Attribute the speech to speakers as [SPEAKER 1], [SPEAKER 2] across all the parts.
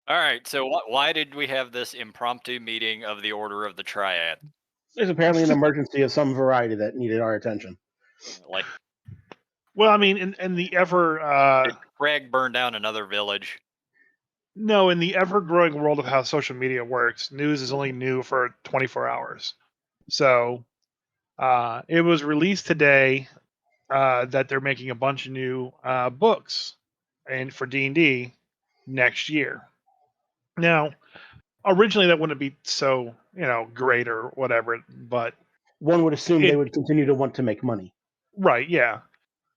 [SPEAKER 1] All right. So why did we have this impromptu meeting of the Order of the Triad?
[SPEAKER 2] There's apparently an emergency of some variety that needed our attention.
[SPEAKER 1] Like,
[SPEAKER 3] Well, I mean, in the
[SPEAKER 1] did Craig burn down another village?
[SPEAKER 3] no, in the ever-growing world of how social media works, news is only new for 24 hours. So it was released today that they're making a bunch of new books and for D&D next year. Now, originally that wouldn't be so great or whatever, but
[SPEAKER 2] One would assume they would continue to want to make money.
[SPEAKER 3] right, yeah.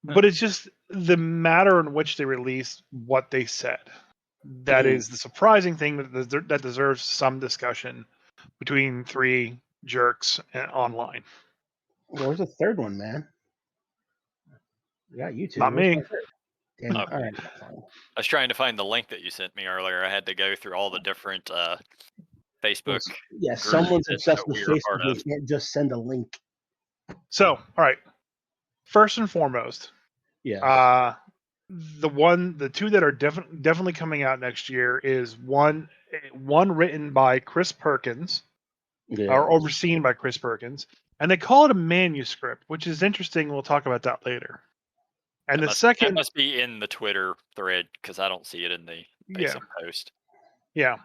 [SPEAKER 3] But it's just the matter in which they released what they said. That is the surprising thing that deserves some discussion between three jerks online.
[SPEAKER 2] Where's the third one, man? We got you two.
[SPEAKER 3] Not me.
[SPEAKER 2] Damn.
[SPEAKER 1] Okay.
[SPEAKER 2] All right.
[SPEAKER 1] I was trying to find the link that you sent me earlier. I had to go through all the different Facebook.
[SPEAKER 2] Yeah, someone's obsessed with
[SPEAKER 1] we were part
[SPEAKER 2] Facebook.
[SPEAKER 1] of.
[SPEAKER 2] They can't just send a link.
[SPEAKER 3] So, all right. First and foremost,
[SPEAKER 2] Yeah.
[SPEAKER 3] the two that are definitely coming out next year is one written by Chris Perkins, or overseen by Chris Perkins, and they call it a manuscript, which is interesting. We'll talk about that later. And
[SPEAKER 1] That must be in the Twitter thread because I don't see it in the basic post.
[SPEAKER 3] Yeah,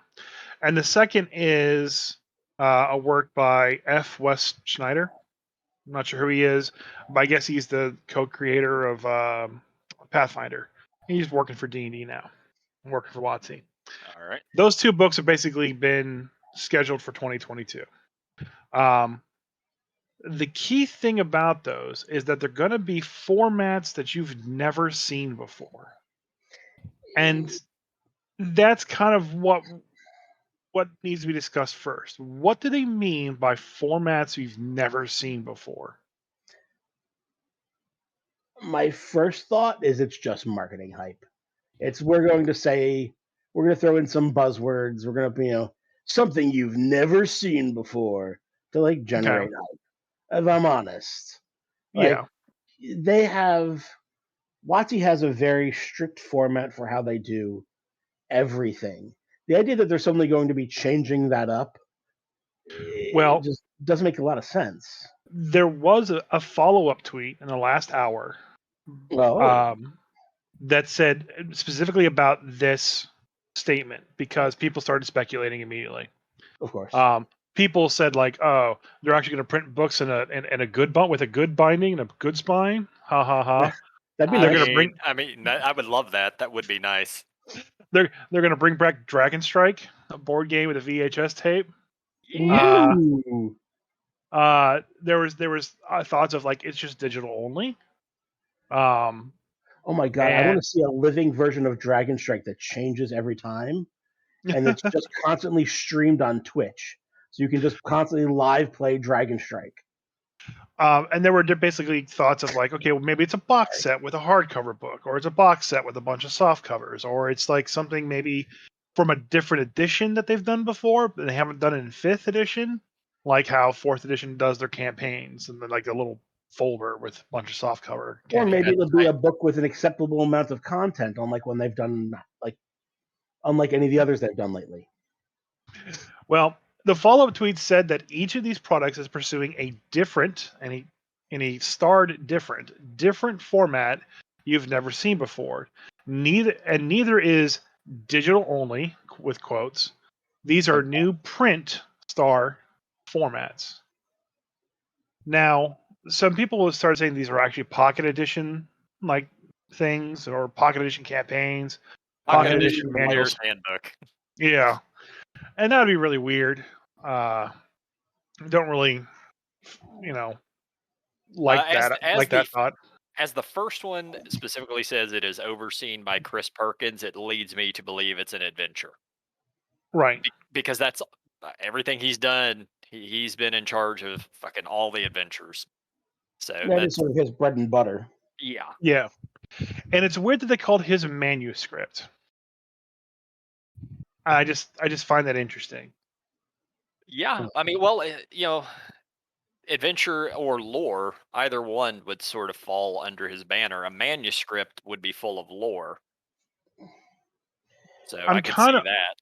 [SPEAKER 3] and the second is a work by F. Wes Schneider. I'm not sure who he is, but I guess he's the co-creator of Pathfinder. He's working for D&D now. I'm working for WoTC.
[SPEAKER 1] All right.
[SPEAKER 3] Those two books have basically been scheduled for 2022. The key thing about those is that they're going to be formats that you've never seen before. And that's kind of what needs to be discussed first. What do they mean by formats we've never seen before?
[SPEAKER 2] My first thought is it's just marketing hype. We're going to throw in some buzzwords. We're going to, something you've never seen before to like generate hype. If I'm honest. WoTC has a very strict format for how they do everything. The idea that they're suddenly going to be changing that up, it just doesn't make a lot of sense.
[SPEAKER 3] There was a follow-up tweet in the last hour that said specifically about this statement because people started speculating immediately.
[SPEAKER 2] Of course.
[SPEAKER 3] People said like, "Oh, they're actually going to print books in a good with a good binding and a good spine." Ha ha ha.
[SPEAKER 2] That'd be nice.
[SPEAKER 1] I would love that. That would be nice.
[SPEAKER 3] They're going to bring back Dragon Strike, a board game with a VHS tape. There was thoughts of like it's just digital only.
[SPEAKER 2] Oh my god! I want to see a living version of Dragon Strike that changes every time, and it's just constantly streamed on Twitch, so you can just constantly live play Dragon Strike.
[SPEAKER 3] And there were basically thoughts of like, okay, well, maybe it's a box set with a hardcover book, or it's a box set with a bunch of soft covers, or it's like something maybe from a different edition that they've done before, but they haven't done it in 5th edition, like how 4th edition does their campaigns, and then like a little folder with a bunch of soft cover.
[SPEAKER 2] Or maybe it'll be a book with an acceptable amount of content, unlike when they've done unlike any of the others they've done lately.
[SPEAKER 3] Well, the follow-up tweet said that each of these products is pursuing a different and a starred different format you've never seen before. Neither is digital only with quotes. These are new print star formats. Now, some people will start saying these are actually pocket edition like things or pocket edition campaigns,
[SPEAKER 1] pocket edition player's handbook.
[SPEAKER 3] Yeah. And that would be really weird. Don't really, like that thought.
[SPEAKER 1] As the first one specifically says it is overseen by Chris Perkins, it leads me to believe it's an adventure.
[SPEAKER 3] Right.
[SPEAKER 1] Because that's everything he's done. He's been in charge of fucking all the adventures. So
[SPEAKER 2] that's sort of his bread and butter.
[SPEAKER 1] Yeah.
[SPEAKER 3] Yeah. And it's weird that they called his a manuscript. I just find that interesting.
[SPEAKER 1] Yeah. I mean, well, adventure or lore, either one would sort of fall under his banner. A manuscript would be full of lore. So I could see that.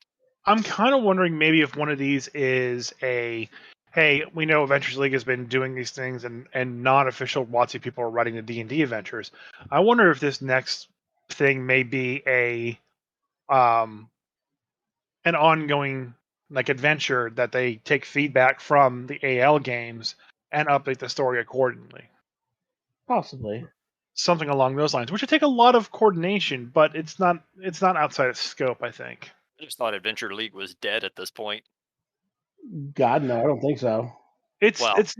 [SPEAKER 3] I'm kind of wondering maybe if one of these is a, hey, we know Adventures League has been doing these things, and non-official WotC people are writing the D&D adventures. I wonder if this next thing may be um an ongoing like adventure that they take feedback from the AL games and update the story accordingly.
[SPEAKER 2] Possibly.
[SPEAKER 3] Something along those lines, which would take a lot of coordination, but it's not outside of scope, I think.
[SPEAKER 1] I just thought Adventure League was dead at this point.
[SPEAKER 2] God, no, I don't think so.
[SPEAKER 1] Well,
[SPEAKER 3] It's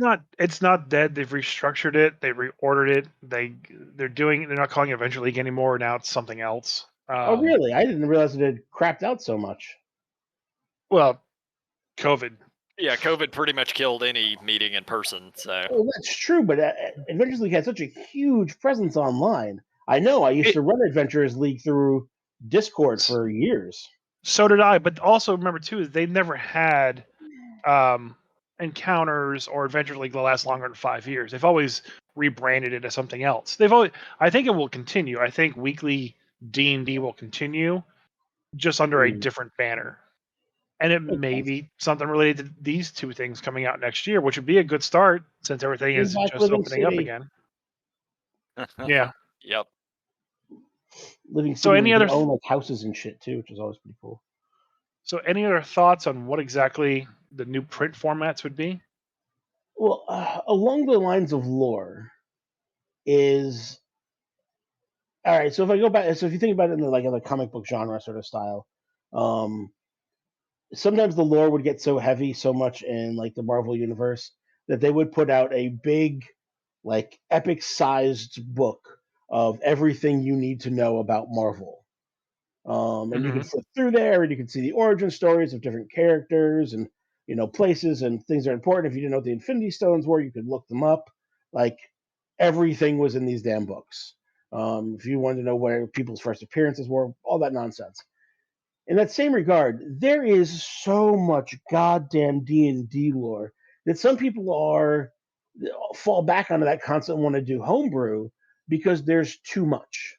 [SPEAKER 3] not dead. They've restructured it. They reordered it. They're not calling it Adventure League anymore. Now it's something else.
[SPEAKER 2] Oh, really? I didn't realize it had crapped out so much.
[SPEAKER 3] Well, COVID.
[SPEAKER 1] yeah, COVID pretty much killed any meeting in person. So
[SPEAKER 2] Well, that's true, but Adventures League had such a huge presence online. I know. I used
[SPEAKER 3] It,
[SPEAKER 2] to run Adventures League through Discord for years.
[SPEAKER 3] so did I, but also remember too is they never had encounters or Adventure League that last longer than 5 years. They've always rebranded it as something else. I think it will continue. I think weekly D&D will continue, just under a
[SPEAKER 2] Mm,
[SPEAKER 3] different banner. And it
[SPEAKER 2] makes
[SPEAKER 3] may
[SPEAKER 2] sense.
[SPEAKER 3] be something related to these two things coming out next year, which would be a good start since everything
[SPEAKER 2] Bring
[SPEAKER 3] is
[SPEAKER 2] back
[SPEAKER 3] just
[SPEAKER 2] Living
[SPEAKER 3] opening up
[SPEAKER 2] City.
[SPEAKER 3] again. Yeah.
[SPEAKER 1] yep.
[SPEAKER 2] Living
[SPEAKER 3] So
[SPEAKER 2] City, where
[SPEAKER 3] any
[SPEAKER 2] you
[SPEAKER 3] other
[SPEAKER 2] can own like houses and shit too, which is always pretty cool.
[SPEAKER 3] thoughts on what exactly the new print formats would be?
[SPEAKER 2] Well, along the lines of lore, is all right. So if I go back, so if you think about it in the like in the comic book genre sort of style, um, sometimes the lore would get so heavy, so much in like the Marvel universe that they would put out a big, like epic sized book of everything you need to know about Marvel. And you
[SPEAKER 3] Mm-hmm.
[SPEAKER 2] could flip through there and you can see the origin stories of different characters and places and things that are important. If you didn't know what the Infinity Stones were, you could look them up. Like everything was in these damn books. If you wanted to know where people's first appearances were, all that nonsense. In that same regard, there is so much goddamn D&D lore that some people are fall back onto that concept and want to do homebrew because there's too much.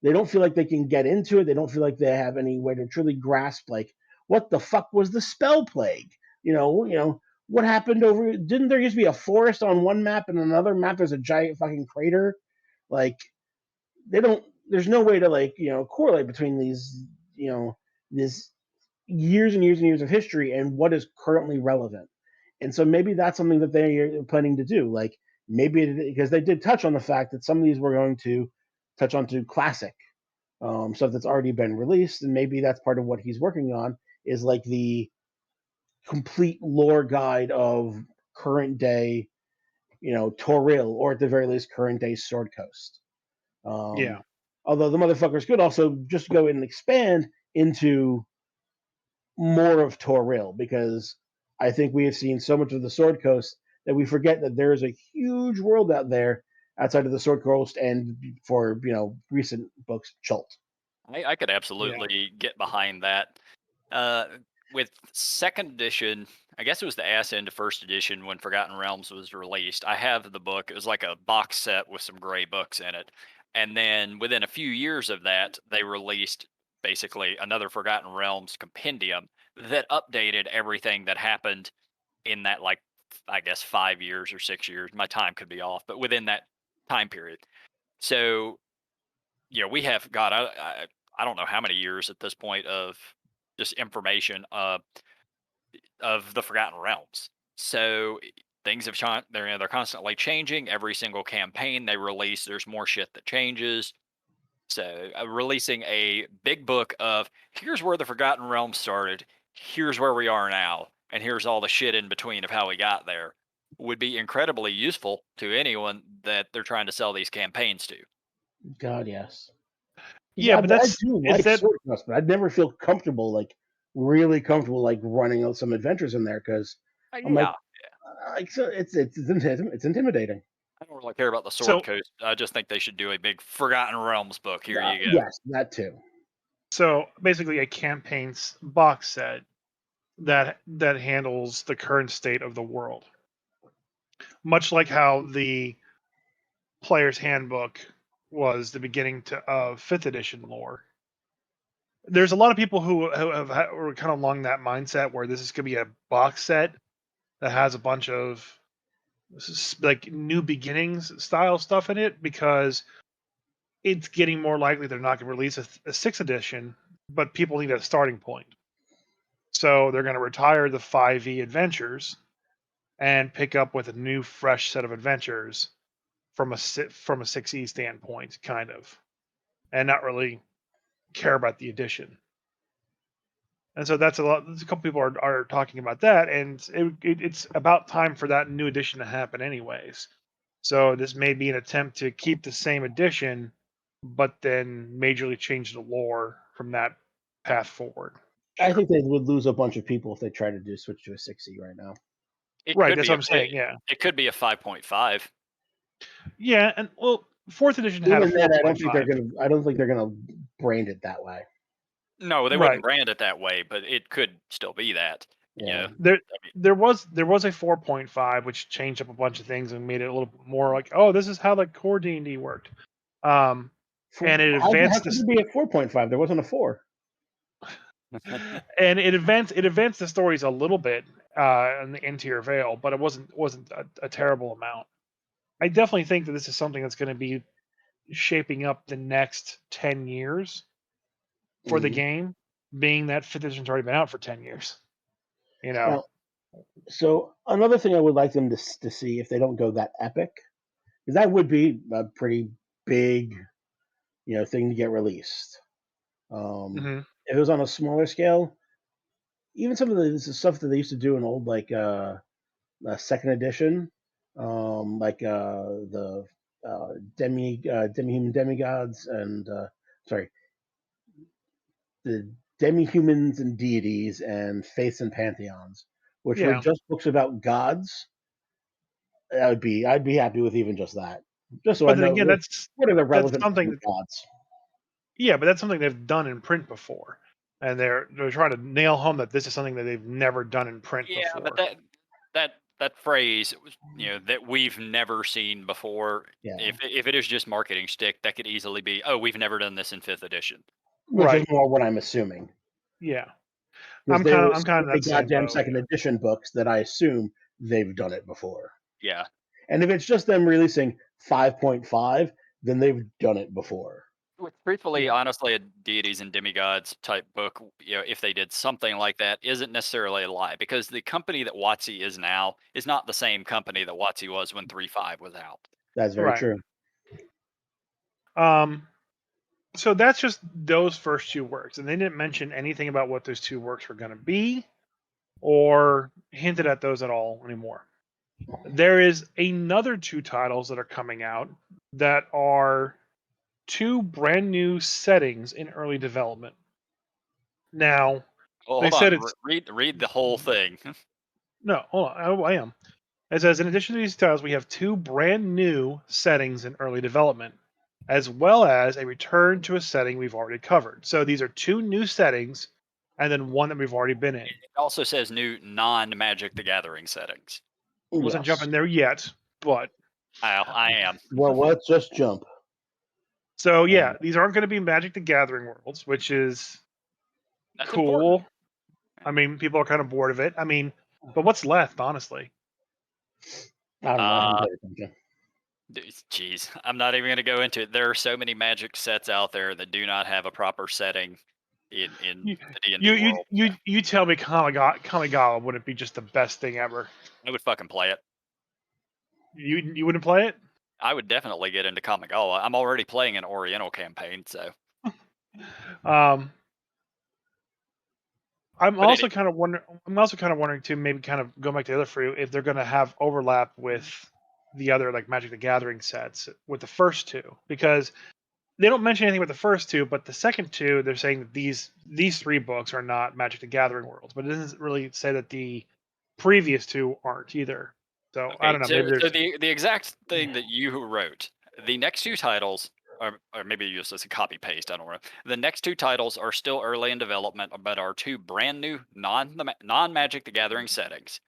[SPEAKER 2] They don't feel like they can get into it. They don't feel like they have any way to truly grasp like what the fuck was the spell plague? What happened over? Didn't there used to be a forest on one map and another map there's a giant fucking crater? Like they don't. There's no way to correlate between these this years and years and years of history and what is currently relevant. And so maybe that's something that they're planning to do. Like maybe because they did touch on the fact that some of these were going to touch onto classic stuff that's already been released, and maybe that's part of what he's working on is like the complete lore guide of current day, Toril, or at the very least current day Sword Coast.
[SPEAKER 3] Yeah.
[SPEAKER 2] Although the motherfuckers could also just go and expand into more of Toril because I think we have seen so much of the Sword Coast that we forget that there is a huge world out there outside of the Sword Coast and for recent books, Chult.
[SPEAKER 1] I could
[SPEAKER 3] Yeah.
[SPEAKER 1] absolutely get behind that. Uh, with second edition, I guess it was the ass end of first edition when Forgotten Realms was released. I have the book. It was like a box set with some gray books in it. And then within a few years of that, they released basically another Forgotten Realms compendium that updated everything that happened in that, like, I guess 5 years or 6 years. My time could be off, but within that time period. So yeah, we have God. I don't know how many years at this point of just information of the Forgotten Realms. So things have changed. They're constantly changing. Every single campaign they release, there's more shit that changes. So releasing a big book of here's where the Forgotten Realms started, here's where we are now, and here's all the shit in between of how we got there would be incredibly useful to anyone that they're trying to sell these campaigns to.
[SPEAKER 2] God, yes. Because
[SPEAKER 3] Yeah, but
[SPEAKER 2] I
[SPEAKER 3] that's
[SPEAKER 2] do
[SPEAKER 3] is
[SPEAKER 2] like
[SPEAKER 3] that
[SPEAKER 2] Sword Quest, but I'd never feel comfortable, like really comfortable, like running out some adventures in there because I'm
[SPEAKER 1] Yeah,
[SPEAKER 2] like so it's intimidating.
[SPEAKER 1] I don't really care about the Sword
[SPEAKER 3] so
[SPEAKER 1] Coast. I just think they should do a big Forgotten Realms book. Here you go.
[SPEAKER 2] Yes, that too.
[SPEAKER 3] so basically a campaign's box set that handles the current state of the world. Much like how the player's handbook was the beginning of 5th edition lore. there's a lot of people who are kind of along that mindset where this is going to be a box set that has a bunch of like new beginnings style stuff in it, because it's getting more likely they're not going to release a 6th edition, but people need a starting point. So they're going to retire the 5e adventures and pick up with a new fresh set of adventures from a 6e standpoint, kind of, and not really care about the edition. And so that's a lot. There's a couple people are talking about that, and it's about time for that new edition to happen, anyways. So this may be an attempt to keep the same edition, but then majorly change the lore from that path forward.
[SPEAKER 2] I think they would lose a bunch of people if they try to switch to a 6E right now.
[SPEAKER 1] It
[SPEAKER 3] Right,
[SPEAKER 1] could
[SPEAKER 3] that's
[SPEAKER 1] be
[SPEAKER 3] what I'm saying. Yeah,
[SPEAKER 1] it could be a 5.5.
[SPEAKER 3] yeah, and well, 4th edition had a
[SPEAKER 2] Even then,
[SPEAKER 3] 4.5.
[SPEAKER 2] I don't think they're gonna brand it that way.
[SPEAKER 1] No, they
[SPEAKER 3] Right.
[SPEAKER 1] wouldn't brand it that way, but it could still be that.
[SPEAKER 2] Yeah.
[SPEAKER 3] There was a 4.5 which changed up a bunch of things and made it a little bit more like, oh, this is how the core D&D worked. And it
[SPEAKER 2] How
[SPEAKER 3] advanced
[SPEAKER 2] could it be a 4.5? There wasn't a 4.
[SPEAKER 3] and it advanced the stories a little bit in the Interior Veil, but it wasn't a terrible amount. I definitely think that this is something that's going to be shaping up the next 10 years for the game, being that 5th edition's already been out for 10 years. You know.
[SPEAKER 2] Now, so another thing I would like them to see, if they don't go that epic, because that would be a pretty big, thing to get released. If it was on a smaller scale, even some of the stuff that they used to do in old, like 2nd edition, like the demi-human demigods and the demi-humans and deities and faiths and pantheons, which were just books about gods. I'd be happy with even just that. Just so
[SPEAKER 3] but
[SPEAKER 2] I
[SPEAKER 3] then
[SPEAKER 2] know
[SPEAKER 3] again,
[SPEAKER 2] what are the
[SPEAKER 3] that's
[SPEAKER 2] relevant
[SPEAKER 3] something
[SPEAKER 2] gods.
[SPEAKER 3] Yeah, but that's something they've done in print before, and they're trying to nail home that this is something that they've never done in print
[SPEAKER 1] Yeah,
[SPEAKER 3] before.
[SPEAKER 1] but that phrase, that we've never seen before.
[SPEAKER 2] Yeah.
[SPEAKER 1] If it is just marketing shtick, that could easily be, oh, we've never done this in 5th edition.
[SPEAKER 2] Which is more what I'm assuming.
[SPEAKER 3] Yeah,
[SPEAKER 2] I'm kind of
[SPEAKER 3] that same
[SPEAKER 2] goddamn
[SPEAKER 3] boat,
[SPEAKER 2] 2nd edition books that I assume they've done it before.
[SPEAKER 1] Yeah.
[SPEAKER 2] And if it's just them releasing 5.5, then they've done it before.
[SPEAKER 1] Truthfully, honestly, a deities and demigods type book, if they did something like that, isn't necessarily a lie, because the company that WoTC is now is not the same company that WoTC was when 3.5 was out.
[SPEAKER 2] That's very true.
[SPEAKER 3] So that's just those first 2 works, and they didn't mention anything about what those 2 works were going to be, or hinted at those at all anymore. There is another 2 titles that are coming out that are 2 brand new settings in early development. Now,
[SPEAKER 1] Well,
[SPEAKER 3] they
[SPEAKER 1] hold
[SPEAKER 3] said
[SPEAKER 1] on. Read the whole thing.
[SPEAKER 3] No, hold on. I am. It says, in addition to these titles, we have 2 brand new settings in early development, as well as a return to a setting we've already covered. So these are 2 new settings, and then one that we've already been in.
[SPEAKER 1] It also says new non-Magic the Gathering settings.
[SPEAKER 3] I wasn't jumping there yet, but
[SPEAKER 1] I am.
[SPEAKER 2] Well, let's just jump.
[SPEAKER 3] So yeah, these aren't going to be Magic the Gathering worlds, which is cool.
[SPEAKER 1] Important.
[SPEAKER 3] I mean, people are kind of bored of it. I mean, but what's left, honestly?
[SPEAKER 2] I don't know.
[SPEAKER 1] Jeez, I'm not even going to go into it. There are so many Magic sets out there that do not have a proper setting in the D&D world.
[SPEAKER 3] You tell me Kamigawa wouldn't be just the best thing ever.
[SPEAKER 1] I would fucking play it.
[SPEAKER 3] You wouldn't play it?
[SPEAKER 1] I would definitely get into Kamigawa. I'm already playing an Oriental campaign, so.
[SPEAKER 3] I'm also kind of wondering too, maybe kind of go back to the other fruit, if they're going to have overlap with the other like Magic the Gathering sets with the first 2, because they don't mention anything with the first 2, but the second 2 they're saying that these 3 books are not Magic the Gathering worlds, but it doesn't really say that the previous 2 aren't either. So okay, I don't know.
[SPEAKER 1] So the exact thing that you wrote, the next 2 titles, or maybe you just a copy paste, I don't know. The next 2 titles are still early in development, but are 2 brand new non-Magic the Gathering settings.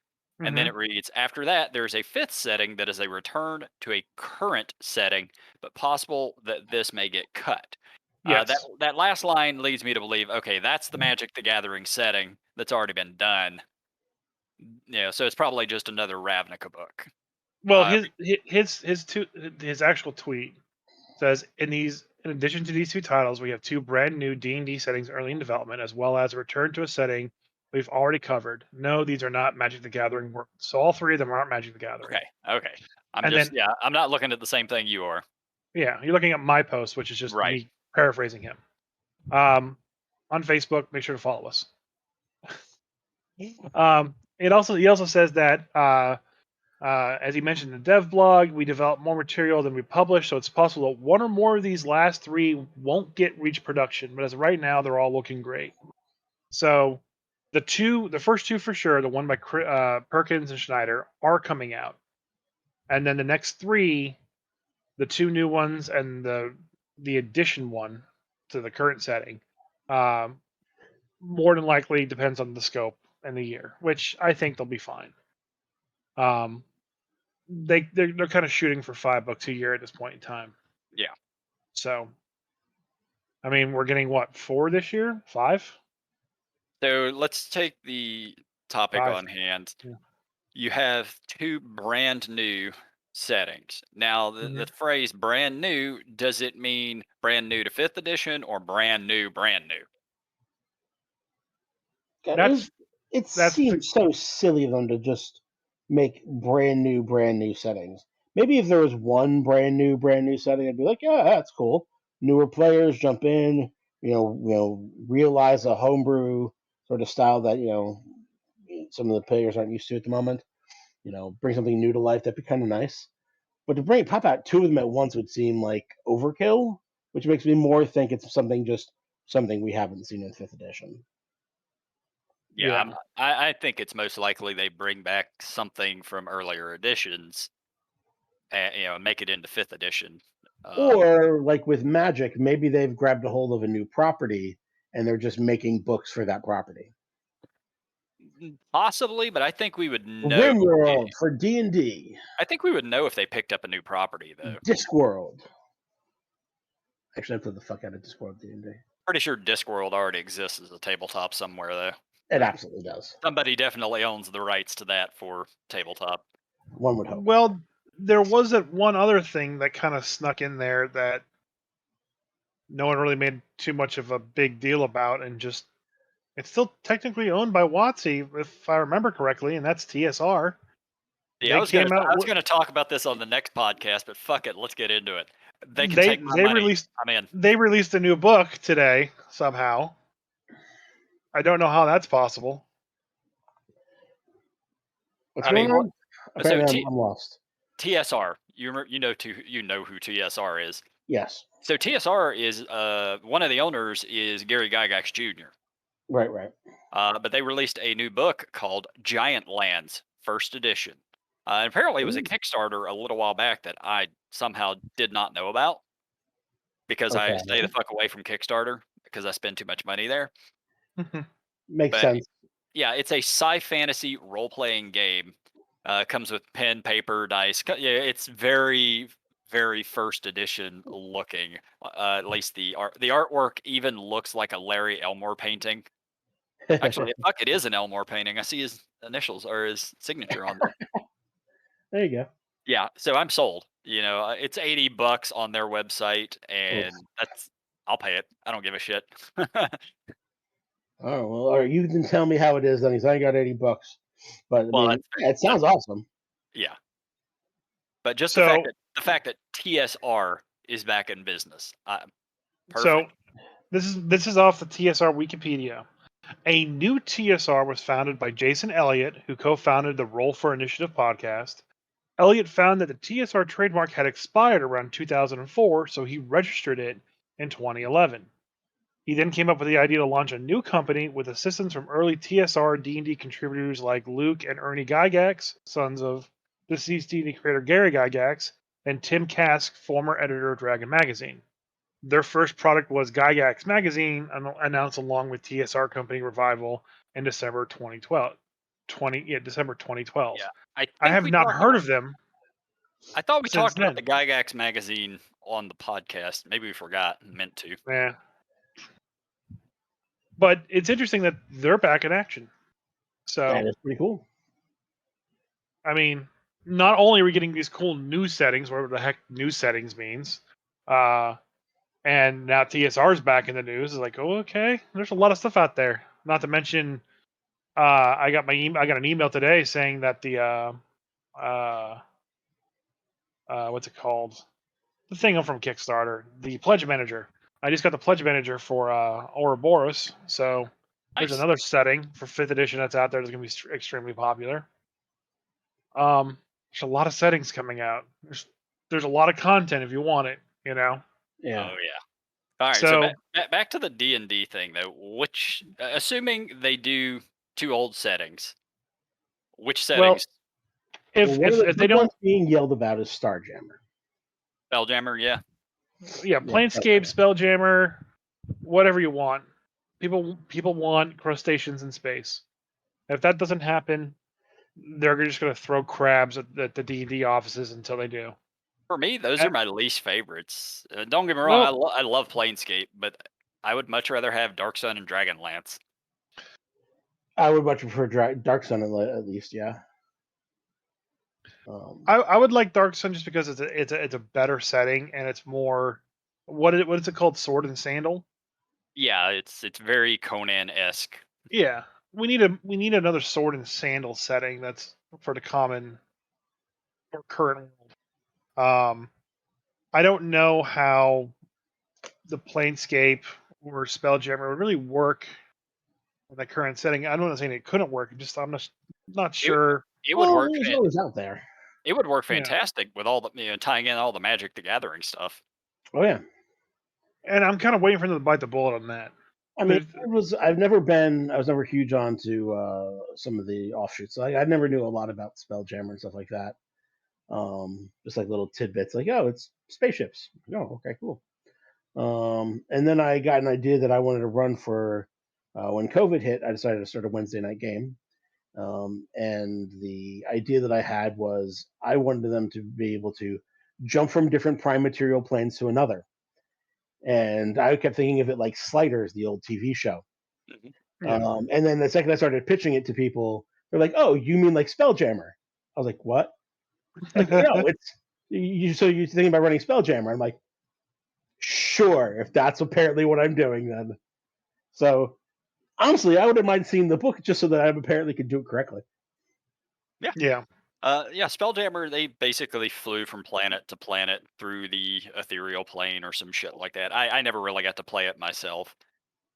[SPEAKER 1] And then it reads, after that, there's a 5th setting that is a return to a current setting, but possible that this may get cut.
[SPEAKER 3] Yes.
[SPEAKER 1] That last line leads me to believe, okay, that's the Magic the Gathering setting that's already been done. So it's probably just another Ravnica book.
[SPEAKER 3] Well,
[SPEAKER 1] Uh,
[SPEAKER 3] his actual tweet says, in addition to these two titles, we have two brand new D&D settings early in development, as well as a return to a setting we've already covered. No, these are not Magic the Gathering work. So all three of them aren't Magic the Gathering.
[SPEAKER 1] Okay.
[SPEAKER 3] And then
[SPEAKER 1] I'm not looking at the same thing you are.
[SPEAKER 3] yeah, you're looking at my post, which is just
[SPEAKER 1] Right.
[SPEAKER 3] me paraphrasing him. On Facebook, make sure to follow us. He also says that as he mentioned in the dev blog, we develop more material than we publish, so it's possible that one or more of these last three won't reach production. But as of right now, they're all looking great. So the first two for sure, the one by Perkins and Schneider, are coming out, and then the next three, the two new ones and the addition one to the current setting, more than likely depends on the scope and the year, which I think they'll be fine. They're kind of shooting for $5 a year at this point in time.
[SPEAKER 1] Yeah.
[SPEAKER 3] So, I mean, we're getting what, 4 this year? 5?
[SPEAKER 1] So let's take the topic
[SPEAKER 3] 5.
[SPEAKER 1] on hand.
[SPEAKER 3] Yeah.
[SPEAKER 1] You have two brand new settings. Now, the
[SPEAKER 3] Mhm.
[SPEAKER 1] phrase brand new, does it mean brand new to 5th edition or brand new, brand new?
[SPEAKER 3] That's
[SPEAKER 2] It
[SPEAKER 3] that's the
[SPEAKER 2] seems so silly of them to just make brand new settings. Maybe if there was one brand new setting, I'd be like, yeah, that's cool. Newer players jump in, realize a homebrew sort of style that some of the players aren't used to at the moment. Bring something new to life. That'd be kind of nice. But to pop out two of them at once would seem like overkill, which makes me more think it's something we haven't seen in 5th edition.
[SPEAKER 1] Yeah,
[SPEAKER 3] yeah.
[SPEAKER 1] I think it's most likely they bring back something from earlier editions and make it into 5th edition.
[SPEAKER 2] Or like with Magic, maybe they've grabbed a hold of a new property and they're just making books for that property.
[SPEAKER 1] Possibly, but I think we would know.
[SPEAKER 2] RimWorld for D&D,
[SPEAKER 1] I think we would know if they picked up a new property, though.
[SPEAKER 2] Discworld. Actually, I played the fuck out of Discworld D&D.
[SPEAKER 1] Pretty sure Discworld already exists as a tabletop somewhere, though.
[SPEAKER 2] It absolutely does.
[SPEAKER 1] Somebody definitely owns the rights to that for tabletop.
[SPEAKER 2] One would hope.
[SPEAKER 3] Well, there was that one other thing that kind of snuck in there that no one really made too much of a big deal about, and just it's still technically owned by WoTC, if I remember correctly, and that's TSR.
[SPEAKER 1] Yeah, I was gonna talk about this on the next podcast, but fuck it, let's get into it. They can take my money. I'm in.
[SPEAKER 3] They released a new book today somehow. I don't know how that's possible.
[SPEAKER 2] What's going on? Apparently, I'm lost.
[SPEAKER 1] TSR, you know who TSR is.
[SPEAKER 2] Yes.
[SPEAKER 1] So TSR is one of the owners is Gary Gygax Jr.
[SPEAKER 2] Right.
[SPEAKER 1] But they released a new book called Giant Lands, first edition. And apparently, it was a Kickstarter a little while back that I somehow did not know about because I stay the fuck away from Kickstarter because I spend too much money there.
[SPEAKER 2] Makes sense.
[SPEAKER 1] Yeah, it's a sci-fantasy role-playing game. Comes with pen, paper, dice. Yeah, it's very, very first edition looking. At least the artwork even looks like a Larry Elmore painting. Actually, fuck, it is an Elmore painting. I see his initials or his signature on there.
[SPEAKER 2] There you go.
[SPEAKER 1] Yeah, so I'm sold. It's $80 on their website, and I'll pay it. I don't give a shit.
[SPEAKER 2] Oh well, or you can tell me how it is then. He's only got $80, but it sounds awesome.
[SPEAKER 1] Yeah, but just
[SPEAKER 3] So-
[SPEAKER 1] the fact that TSR is back in business. Perfect.
[SPEAKER 3] So this is off the TSR Wikipedia. A new TSR was founded by Jason Elliott, who co-founded the Roll for Initiative podcast. Elliott found that the TSR trademark had expired around 2004, so he registered it in 2011. He then came up with the idea to launch a new company with assistance from early TSR D&D contributors like Luke and Ernie Gygax, sons of deceased D&D creator Gary Gygax, and Tim Kask, former editor of Dragon Magazine. Their first product was Gygax Magazine, announced along with TSR Company Revival in December 2012. December 2012.
[SPEAKER 1] Yeah,
[SPEAKER 3] I have not heard of them.
[SPEAKER 1] I thought we
[SPEAKER 3] since
[SPEAKER 1] talked about
[SPEAKER 3] then.
[SPEAKER 1] the Gygax magazine on the podcast. Maybe we forgot and meant to.
[SPEAKER 3] Yeah. But it's interesting that they're back in action. So,
[SPEAKER 2] That is pretty cool.
[SPEAKER 3] I mean, not only are we getting these cool new settings, whatever the heck new settings means, and now TSR's back in the news. It's like, oh, okay, there's a lot of stuff out there. Not to mention, I got I got an email today saying that the what's it called? The thing from Kickstarter, the pledge manager. I just got the pledge manager for Ouroboros, so there's
[SPEAKER 1] Nice.
[SPEAKER 3] another setting for 5th edition that's out there that's going to be extremely popular. There's a lot of settings coming out. There's a lot of content if you want it, you know.
[SPEAKER 2] Yeah.
[SPEAKER 1] Oh yeah. All right. So
[SPEAKER 3] So
[SPEAKER 1] back to the D&D thing though. Which, assuming they do 2 old settings, which
[SPEAKER 3] well,
[SPEAKER 1] settings?
[SPEAKER 2] Well, one of the
[SPEAKER 3] if they
[SPEAKER 2] big ones
[SPEAKER 3] don't,
[SPEAKER 2] being yelled about is Starjammer.
[SPEAKER 1] Spelljammer, yeah.
[SPEAKER 3] yeah,
[SPEAKER 2] Yeah,
[SPEAKER 3] Planescape, Spelljammer, whatever you want. People want crustaceans in space. If that doesn't happen, they're just going to throw crabs at the D&D offices until they do.
[SPEAKER 1] For me, those
[SPEAKER 3] Uh,
[SPEAKER 1] are my least favorites. Don't get me wrong,
[SPEAKER 3] Well,
[SPEAKER 1] I love Planescape, but I would much rather have Dark Sun and Dragonlance.
[SPEAKER 2] I would much prefer Dark Sun at least. Yeah.
[SPEAKER 3] I would like Dark Sun just because it's a better setting and it's more what is it called, Sword and Sandal.
[SPEAKER 1] Yeah, it's very Conan-esque.
[SPEAKER 3] Yeah, we need another Sword and Sandal setting that's for the common or current world. I don't know how the Planescape or Spelljammer would really work in the current setting. I'm not saying it couldn't work. I'm just not
[SPEAKER 1] It,
[SPEAKER 3] sure.
[SPEAKER 1] it would
[SPEAKER 2] well,
[SPEAKER 1] work.
[SPEAKER 2] it's always out there.
[SPEAKER 1] It would work
[SPEAKER 3] Yeah,
[SPEAKER 1] fantastic with all the tying in all the Magic the Gathering stuff.
[SPEAKER 2] Oh yeah.
[SPEAKER 3] and I'm kind of waiting for them to bite the bullet on that.
[SPEAKER 2] I mean, I was never huge onto some of the offshoots. I never knew a lot about Spelljammer and stuff like that. Just like little tidbits, like, oh, it's spaceships. Oh, okay, cool. And then I got an idea that I wanted to run for when COVID hit. I decided to start a Wednesday night game. And the idea that I had was I wanted them to be able to jump from different prime material planes to another. And I kept thinking of it like Sliders, the old TV show.
[SPEAKER 1] Mhm.
[SPEAKER 3] Yeah.
[SPEAKER 2] And then the second I started pitching it to people, they're like, "Oh, you mean like Spelljammer?" I was like, "What?" Like, no, it's you. So you're thinking about running Spelljammer? I'm like, "Sure, if that's apparently what I'm doing, then." So honestly, I wouldn't mind seeing the book just so that I apparently could do it correctly.
[SPEAKER 3] Yeah.
[SPEAKER 1] Yeah, Spelljammer, they basically flew from planet to planet through the ethereal plane or some shit like that. I never really got to play it myself.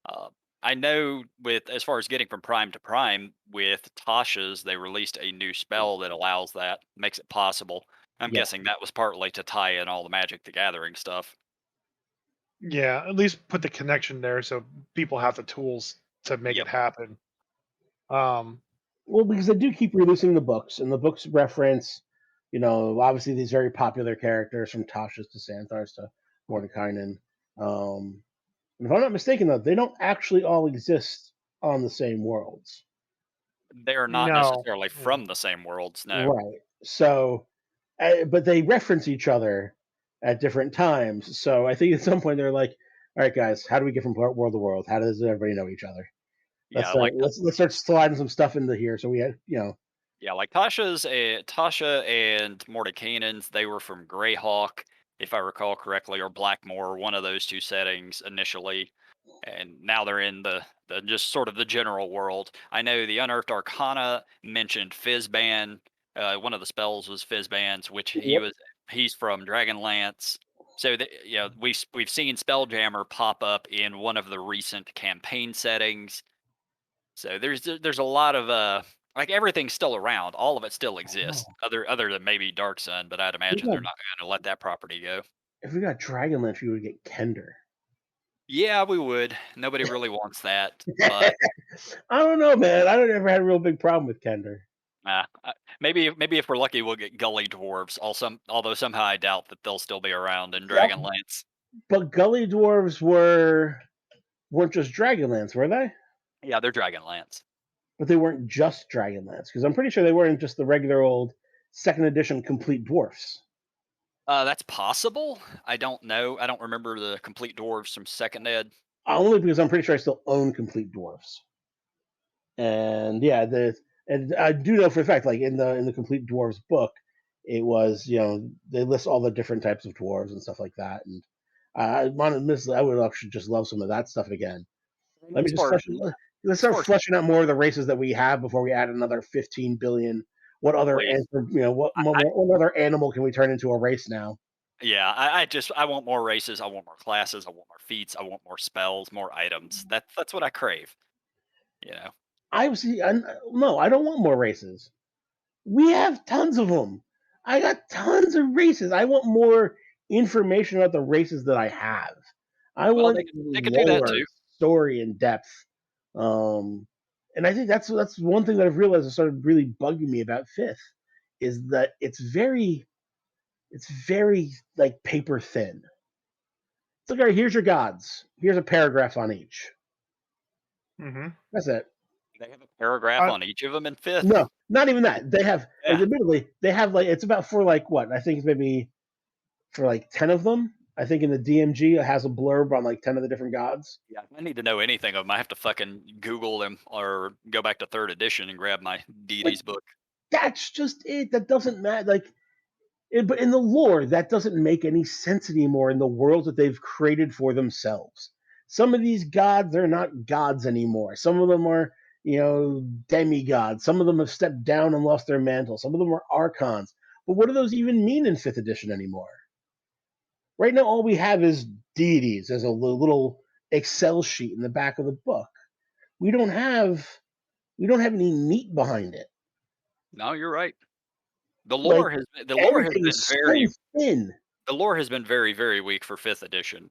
[SPEAKER 1] Uh, I know with as far as getting from prime to prime with Tasha's, they released a new spell that allows that, makes it possible. I'm
[SPEAKER 2] Yeah,
[SPEAKER 1] guessing that was partly to tie in all the Magic the Gathering stuff.
[SPEAKER 3] Yeah, at least put the connection there so people have the tools to make
[SPEAKER 1] Yep.
[SPEAKER 3] it happen. Um,
[SPEAKER 2] well, because they do keep releasing the books, and the books reference, obviously these very popular characters from Tasha's to Xanathar's to Mordekainen. And if I'm not mistaken, though, they don't actually all exist on the same worlds.
[SPEAKER 1] They're not
[SPEAKER 3] no.
[SPEAKER 1] necessarily
[SPEAKER 3] Yeah.
[SPEAKER 1] from the same worlds, no.
[SPEAKER 2] Right. So, but they reference each other at different times. So I think at some point they're like, "All right, guys, how do we get from world to world? How does everybody know each other?
[SPEAKER 1] Yeah, like
[SPEAKER 2] Let's start sliding some stuff into here." So we had,
[SPEAKER 1] Yeah, like Tasha and Mordekainen's, they were from Greyhawk, if I recall correctly, or Blackmoor, one of those 2 settings initially, and now they're in the just sort of the general world. I know the Unearthed Arcana mentioned Fizzban. One of the spells was Fizzban's, which
[SPEAKER 2] yep,
[SPEAKER 1] he's from Dragonlance. So we've seen Spelljammer pop up in one of the recent campaign settings. So there's a lot of like everything's still around. All of it still exists,
[SPEAKER 2] oh,
[SPEAKER 1] other than maybe Dark Sun, but I'd
[SPEAKER 2] we
[SPEAKER 1] imagine
[SPEAKER 2] got,
[SPEAKER 1] they're not going to let that property go.
[SPEAKER 2] if we got Dragonlance, we would get Kender.
[SPEAKER 1] Yeah, we would. Nobody really wants that, but
[SPEAKER 2] I don't know, man. I don't ever had a real big problem with Kender.
[SPEAKER 1] maybe if we're lucky, we'll get Gully Dwarves. Although somehow I doubt that they'll still be around in
[SPEAKER 2] Yep.
[SPEAKER 1] Dragonlance.
[SPEAKER 2] But Gully Dwarves weren't just Dragonlance, were they?
[SPEAKER 1] Yeah, they're Dragonlance.
[SPEAKER 2] But they weren't just Dragonlance because I'm pretty sure they weren't just the regular old second edition complete dwarfs.
[SPEAKER 1] That's possible. I don't know. I don't remember the complete dwarves from second ed.
[SPEAKER 2] Only because I'm pretty sure I still own complete dwarfs. And yeah, and I do know for a fact, like in the complete dwarves book, it was they list all the different types of dwarves and stuff like that. And I would actually just love some of that stuff again. Let me
[SPEAKER 1] As
[SPEAKER 2] just
[SPEAKER 1] far as
[SPEAKER 2] let's
[SPEAKER 1] as
[SPEAKER 2] start
[SPEAKER 1] far as
[SPEAKER 2] fleshing out more of the races that we have before we add another 15 billion. What other
[SPEAKER 1] please,
[SPEAKER 2] what other animal can we turn into a race now?
[SPEAKER 1] yeah, I want more races. I want more classes. I want more feats. I want more spells, more items. That's what I crave. You know.
[SPEAKER 2] No, I don't want more races. We have tons of them. I got tons of races. I want more information about the races that I have. I
[SPEAKER 1] Well,
[SPEAKER 2] want
[SPEAKER 1] they could do that
[SPEAKER 2] lore,
[SPEAKER 1] too.
[SPEAKER 2] story, and depth. Um, and I think that's one thing that I've realized that started really bugging me about Fifth is that it's very like paper thin. It's like, all right, here's your gods. Here's a paragraph on each.
[SPEAKER 3] Mm-hmm.
[SPEAKER 2] That's it.
[SPEAKER 1] They have a paragraph on each of them in fifth.
[SPEAKER 2] No, not even that. They have, like,
[SPEAKER 1] Yeah.
[SPEAKER 2] admittedly, they have like it's about for like what I think it's maybe for like 10 of them. I think in the DMG it has a blurb on like 10 of the different gods.
[SPEAKER 1] Yeah, if I need to know anything of them, I have to fucking Google them or go back to third edition and grab my
[SPEAKER 2] Like
[SPEAKER 1] deities book.
[SPEAKER 2] that's just it. That doesn't matter. But in the lore, that doesn't make any sense anymore in the world that they've created for themselves. Some of these gods, they're not gods anymore. Some of them are, demigods. Some of them have stepped down and lost their mantle. Some of them are archons. But what do those even mean in fifth edition anymore? Right now, all we have is deities as a little Excel sheet in the back of the book. We don't have we don't have any meat behind it.
[SPEAKER 1] No, you're right.
[SPEAKER 2] Like
[SPEAKER 1] The lore has
[SPEAKER 2] everything
[SPEAKER 1] been
[SPEAKER 2] is so
[SPEAKER 1] very
[SPEAKER 2] thin.
[SPEAKER 1] very weak for fifth edition.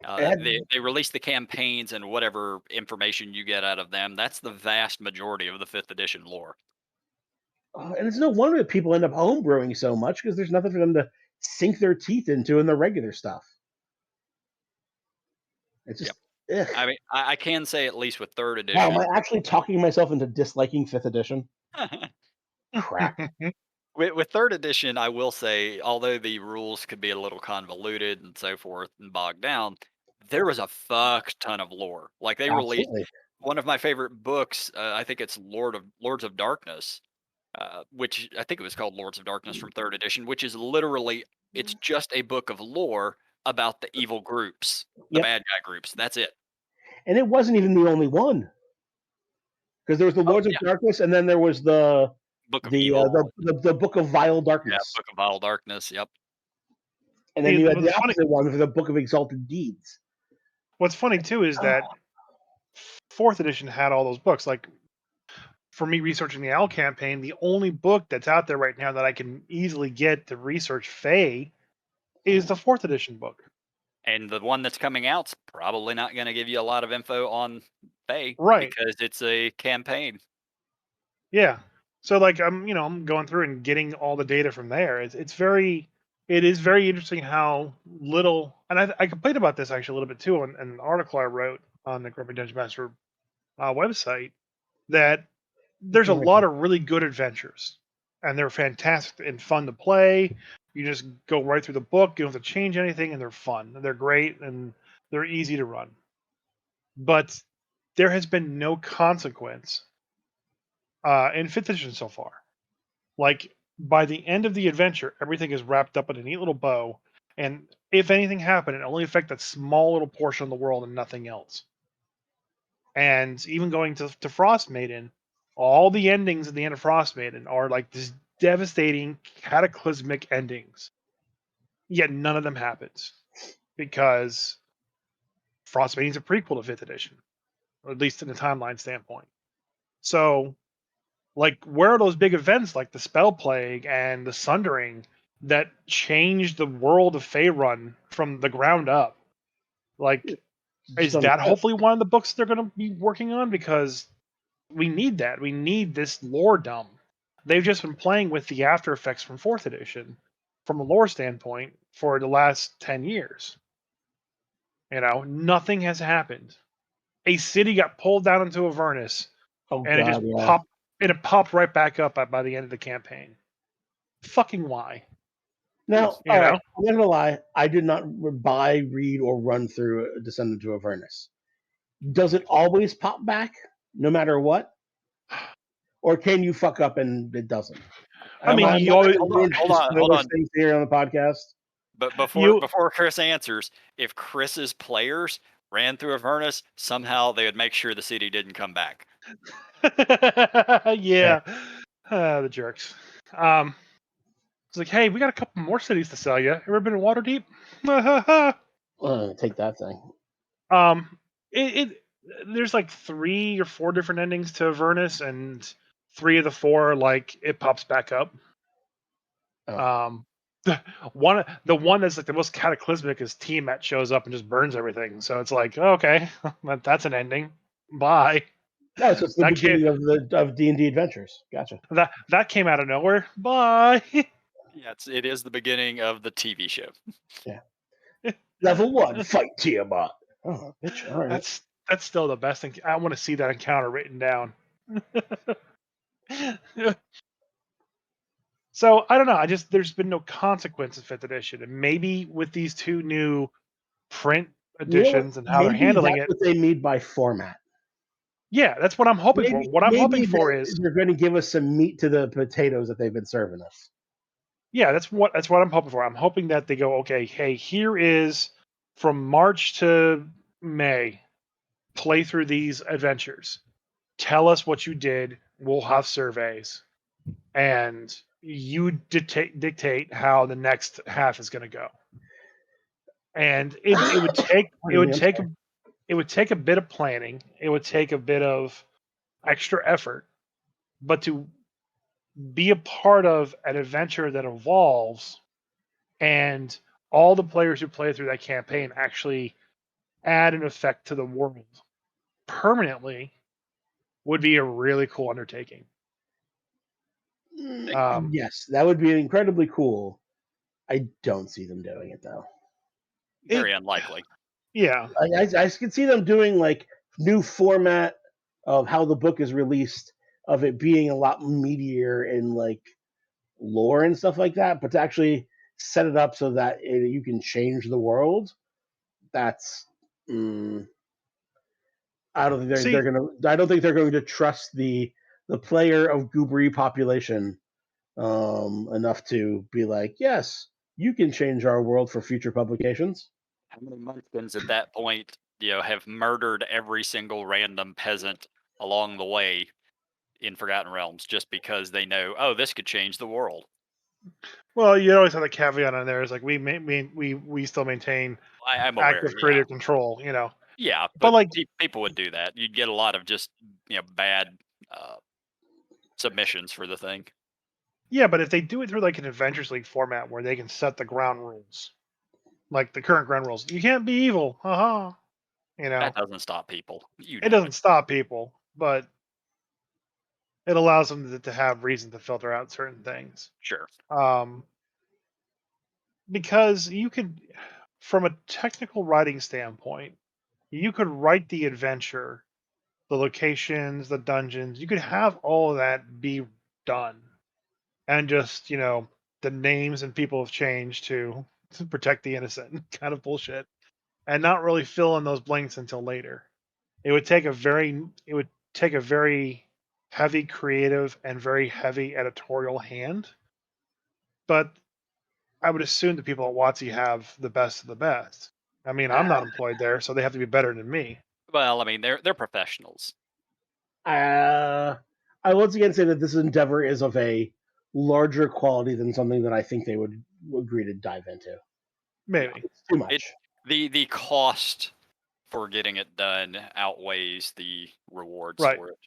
[SPEAKER 2] And,
[SPEAKER 1] They release the campaigns and whatever information you get out of them. That's the vast majority of the fifth edition lore.
[SPEAKER 2] and it's no wonder that people end up homebrewing so much because there's nothing for them to sink their teeth into in the regular stuff. It's
[SPEAKER 1] Yep.
[SPEAKER 2] just, ugh.
[SPEAKER 1] I mean, I can say at least with third
[SPEAKER 2] Wow, am I
[SPEAKER 1] edition.
[SPEAKER 2] actually talking myself into disliking fifth edition? Crap.
[SPEAKER 1] With third edition, I will say, although the rules could be a little convoluted and so forth and bogged down, there was a fuck ton of lore. Like they released
[SPEAKER 2] Absolutely.
[SPEAKER 1] one of my favorite books. I think it's Lords of Darkness, which I think it was called Lords of Darkness from third edition, which is literally it's just a book of lore about the evil groups, the
[SPEAKER 2] Yep.
[SPEAKER 1] bad guy groups. That's it.
[SPEAKER 2] And it wasn't even the only one because there was the
[SPEAKER 1] Oh
[SPEAKER 2] Lords of
[SPEAKER 1] yeah,
[SPEAKER 2] Darkness, and then there was the
[SPEAKER 1] Book of
[SPEAKER 2] the uh,
[SPEAKER 1] Evil.
[SPEAKER 2] the Book of Vile
[SPEAKER 1] Yeah,
[SPEAKER 2] Darkness,
[SPEAKER 1] Book of Vile Darkness. Yep.
[SPEAKER 2] and then
[SPEAKER 3] See,
[SPEAKER 2] you had the
[SPEAKER 3] what's funny,
[SPEAKER 2] opposite one for the Book of Exalted Deeds.
[SPEAKER 3] what's funny too is
[SPEAKER 2] Oh,
[SPEAKER 3] that fourth edition had all those books. Like for me researching the Owl campaign, the only book that's out there right now that I can easily get to research Fae is the fourth edition book.
[SPEAKER 1] And the one that's coming out's probably not going to give you a lot of info on Faye
[SPEAKER 3] Right.
[SPEAKER 1] because it's a campaign.
[SPEAKER 3] Yeah. So like I'm going through and getting all the data from there. It is very interesting how little, and I complained about this actually a little bit too in an article I wrote on the Grumpy Dungeon Master website, that there's a lot of really good adventures and they're fantastic and fun to play. You just go right through the book, you don't have to change anything, and they're fun. And they're great and they're easy to run. But there has been no consequence in fifth edition so far. Like by the end of the adventure, everything is wrapped up in a neat little bow. And if anything happened, it only affected that small little portion of the world and nothing else. And even going to Frostmaiden, all the endings at the end of Frostmaiden are like this devastating, cataclysmic endings. Yet none of them happens because Frostmaiden's a prequel to fifth edition, or at least in a timeline standpoint. So like, where are those big events like the Spell Plague and the Sundering that changed the world of Faerun from the ground up? Like,
[SPEAKER 2] just
[SPEAKER 3] is
[SPEAKER 2] on
[SPEAKER 3] that
[SPEAKER 2] the
[SPEAKER 3] hopefully one of the books they're going to be working on? Because we need that. We need this lore dump. They've just been playing with the after effects from fourth edition from a lore standpoint for the last 10 years. Nothing has happened. A city got pulled down into Avernus
[SPEAKER 2] Oh
[SPEAKER 3] and
[SPEAKER 2] god, yeah.
[SPEAKER 3] it popped right back up by the end of the campaign. Fucking why?
[SPEAKER 2] Now,
[SPEAKER 3] You
[SPEAKER 2] all
[SPEAKER 3] know?
[SPEAKER 2] right, I'm not gonna lie. I did not buy, read, or run through Descendant to Avernus. Does it always pop back, no matter what, or can you fuck up and it doesn't?
[SPEAKER 3] I mean,
[SPEAKER 2] I'm
[SPEAKER 3] you
[SPEAKER 2] not
[SPEAKER 3] always
[SPEAKER 2] going to go into
[SPEAKER 1] hold
[SPEAKER 2] spoiler
[SPEAKER 1] on.
[SPEAKER 2] things here on the podcast.
[SPEAKER 1] But
[SPEAKER 3] you
[SPEAKER 1] before Chris answers, if Chris's players ran through Avernus, somehow they would make sure the city didn't come back.
[SPEAKER 3] yeah, the jerks. It's like, hey, we got a couple more cities to sell you. Ever been in Waterdeep?
[SPEAKER 2] Take that thing.
[SPEAKER 3] It there's like 3 or 4 different endings to Avernus, and 3 of the 4 like it pops back up.
[SPEAKER 2] Oh.
[SPEAKER 3] The one that's like the most cataclysmic is Tiamat shows up and just burns everything. So it's like, okay, that's an ending. Bye.
[SPEAKER 2] No, so it's the
[SPEAKER 3] That came
[SPEAKER 2] beginning of D&D Adventures. Gotcha.
[SPEAKER 3] that came out of nowhere. Bye.
[SPEAKER 1] Yeah, it is the beginning of the TV show.
[SPEAKER 2] Level 1, fight Tiamat. Oh, bitch. All right.
[SPEAKER 3] That's still the best thing. I want to see that encounter written down. So I don't know. There's been no consequence in 5th edition, and maybe with these 2 new print editions and how they're
[SPEAKER 2] Maybe
[SPEAKER 3] handling
[SPEAKER 2] that's
[SPEAKER 3] it,
[SPEAKER 2] what they mean by format.
[SPEAKER 3] yeah, that's what I'm hoping for. What I'm hoping for is
[SPEAKER 2] they're going to give us some meat to the potatoes that they've been serving us.
[SPEAKER 3] yeah, that's what I'm hoping for. I'm hoping that they go, okay, hey, here is from March to May, play through these adventures. Tell us what you did. We'll have surveys, and you dictate how the next half is going to go. And it would take a bit of planning. It would take a bit of extra effort, but to be a part of an adventure that evolves and all the players who play through that campaign actually add an effect to the world permanently would be a really cool undertaking.
[SPEAKER 2] Yes, that would be incredibly cool. I don't see them doing it though.
[SPEAKER 1] Very unlikely.
[SPEAKER 3] Yeah.
[SPEAKER 2] I can see them doing like new format of how the book is released, of it being a lot meatier in like lore and stuff like that, but to actually set it up so that you can change the world, that's I don't think they're gonna. I don't think they're going to trust the player of Goobery population enough to be like, yes, you can change our world for future publications.
[SPEAKER 1] How many Munchkins at that point, have murdered every single random peasant along the way in Forgotten Realms just because they know, oh, this could change the world?
[SPEAKER 3] Well, you always have the caveat on there is like we still maintain
[SPEAKER 1] I'm aware,
[SPEAKER 3] active
[SPEAKER 1] yeah.
[SPEAKER 3] creative control,
[SPEAKER 1] Yeah,
[SPEAKER 3] But
[SPEAKER 1] but
[SPEAKER 3] like
[SPEAKER 1] people would do that. You'd get a lot of just, bad submissions for the thing.
[SPEAKER 3] yeah, but if they do it through like an Adventures League format where they can set the ground rules, like the current ground rules, you can't be evil, haha.
[SPEAKER 1] That doesn't stop people.
[SPEAKER 3] It doesn't stop people, but it allows them to have reason to filter out certain things.
[SPEAKER 1] Sure.
[SPEAKER 3] Because you could, from a technical writing standpoint, you could write the adventure, the locations, the dungeons. You could have all of that be done, and just the names and people have changed to protect the innocent, kind of bullshit, and not really fill in those blanks until later. It would take a very heavy creative and very heavy editorial hand, but I would assume the people at WoTC have the best of the best. I mean, I'm not employed there, so they have to be better than me.
[SPEAKER 1] Well, I mean, they're professionals.
[SPEAKER 2] I once again say that this endeavor is of a larger quality than something that I think they would agree to dive into.
[SPEAKER 3] Maybe
[SPEAKER 2] it's too much.
[SPEAKER 1] The cost for getting it done outweighs the rewards
[SPEAKER 3] right
[SPEAKER 1] for it.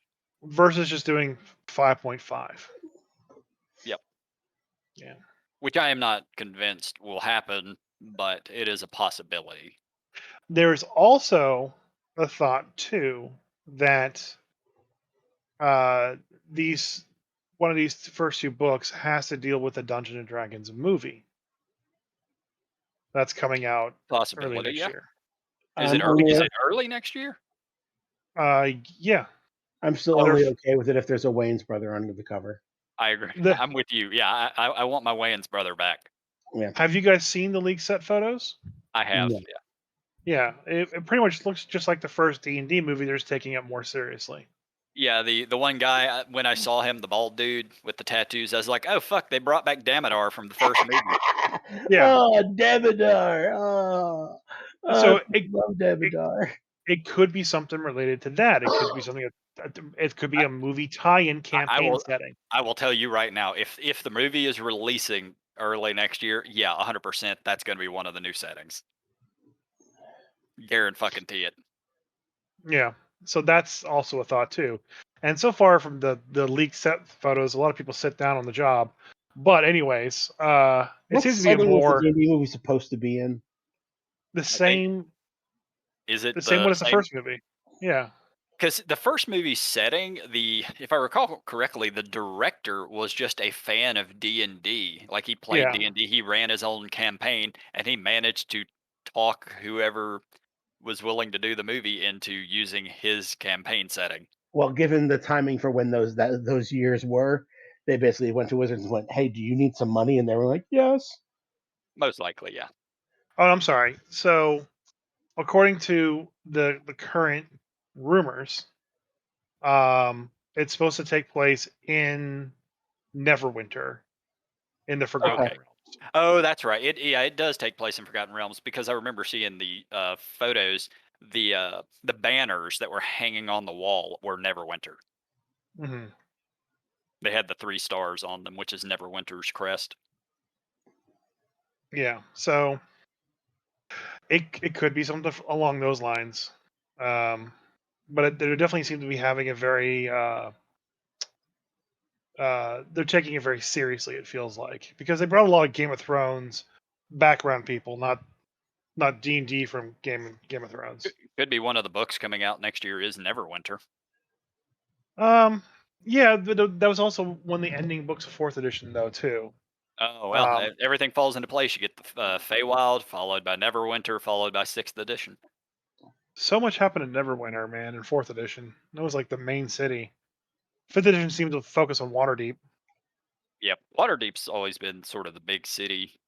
[SPEAKER 3] versus just doing 5.5.
[SPEAKER 1] Yep.
[SPEAKER 3] Yeah.
[SPEAKER 1] Which I am not convinced will happen, but it is a possibility.
[SPEAKER 3] There's also a thought too that these one of these first 2 books has to deal with the Dungeons and Dragons movie that's coming out early
[SPEAKER 1] Possibility,
[SPEAKER 3] next
[SPEAKER 1] yeah.
[SPEAKER 3] year.
[SPEAKER 1] Is it early? Is it early next year?
[SPEAKER 3] Yeah.
[SPEAKER 2] I'm still only okay with it if there's a Wayne's brother under the cover.
[SPEAKER 1] I agree. I'm with you. Yeah, I want my Wayans brother back.
[SPEAKER 2] Yeah.
[SPEAKER 3] Have you guys seen the leaked set photos?
[SPEAKER 1] I have.
[SPEAKER 2] Yeah.
[SPEAKER 1] Yeah.
[SPEAKER 3] Yeah, it pretty much looks just like the first D&D movie. They're just taking it more seriously.
[SPEAKER 1] Yeah, the one guy when I saw him, the bald dude with the tattoos, I was like, "Oh fuck, they brought back Damodar from the first movie."
[SPEAKER 3] Yeah.
[SPEAKER 2] Oh, Damodar. Oh, I
[SPEAKER 3] So
[SPEAKER 2] love Damodar.
[SPEAKER 3] it could be something related to that. It could be something. It could be
[SPEAKER 1] I,
[SPEAKER 3] a movie tie-in
[SPEAKER 1] I
[SPEAKER 3] campaign
[SPEAKER 1] will
[SPEAKER 3] setting.
[SPEAKER 1] I will tell you right now, if the movie is releasing early next year, yeah, 100% that's going to be one of the new settings. Guarantee it.
[SPEAKER 3] Yeah. So that's also a thought too. And so far from the leaked set photos, a lot of people sit down on the job. But anyways, it
[SPEAKER 2] What
[SPEAKER 3] seems to be a
[SPEAKER 2] setting was the
[SPEAKER 3] more
[SPEAKER 2] D&D movie supposed to be in?
[SPEAKER 3] the
[SPEAKER 1] They,
[SPEAKER 3] same
[SPEAKER 1] is it
[SPEAKER 3] the same
[SPEAKER 1] the
[SPEAKER 3] one as the
[SPEAKER 1] same?
[SPEAKER 3] first movie. Yeah.
[SPEAKER 1] Because the first movie setting, if I recall correctly, the director was just a fan of D&D. Like he played
[SPEAKER 3] Yeah.
[SPEAKER 1] D&D, he ran his own campaign, and he managed to talk whoever was willing to do the movie into using his campaign setting.
[SPEAKER 2] Well, given the timing for when those years were, they basically went to Wizards and went, "Hey, do you need some money?" And they were like, "Yes."
[SPEAKER 1] Most likely, yeah.
[SPEAKER 3] Oh, I'm sorry. So according to the current rumors, it's supposed to take place in Neverwinter in the Forgotten
[SPEAKER 2] Okay.
[SPEAKER 1] Okay.
[SPEAKER 3] Realms.
[SPEAKER 1] Oh, that's right. It does take place in Forgotten Realms because I remember seeing the photos. The banners that were hanging on the wall were Neverwinter.
[SPEAKER 3] Hmm.
[SPEAKER 1] They had the 3 stars on them, which is Neverwinter's crest.
[SPEAKER 3] Yeah. So it could be something along those lines. Um, but they definitely seem to be having a very they're taking it very seriously. It feels like because they brought a lot of Game of Thrones background people, not D&D from Game of Thrones.
[SPEAKER 1] Could be one of the books coming out next year is Neverwinter.
[SPEAKER 3] Um, yeah, but that was also one of the ending books of fourth edition though too.
[SPEAKER 1] Oh well,
[SPEAKER 3] Um,
[SPEAKER 1] everything falls into place. You get the Feywild, followed by Neverwinter, followed by 6th edition.
[SPEAKER 3] so much happened in Neverwinter, man, in fourth edition. That was like the main city. Fifth edition seemed to focus on Waterdeep.
[SPEAKER 1] Yep, Waterdeep's always been sort of the big city.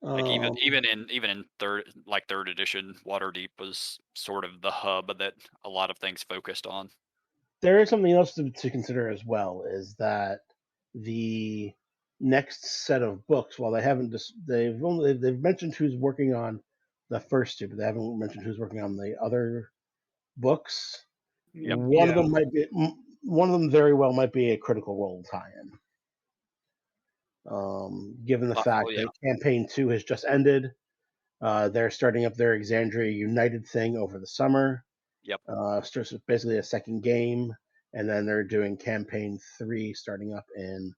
[SPEAKER 1] Like
[SPEAKER 2] Um,
[SPEAKER 1] even in third edition, Waterdeep was sort of the hub that a lot of things focused on.
[SPEAKER 2] there is something else to consider as well. Is that the next set of books? While they've mentioned who's working on the first two, but they haven't mentioned who's working on the other books.
[SPEAKER 1] Yep.
[SPEAKER 2] One of
[SPEAKER 3] Yeah.
[SPEAKER 2] them might be one of them very well might be a Critical Role tie-in. Given the
[SPEAKER 1] Oh
[SPEAKER 2] fact
[SPEAKER 1] yeah.
[SPEAKER 2] that campaign 2 has just ended, they're starting up their Exandria United thing over the summer.
[SPEAKER 1] Yep.
[SPEAKER 2] So it's basically a second game, and then they're doing campaign 3 starting up in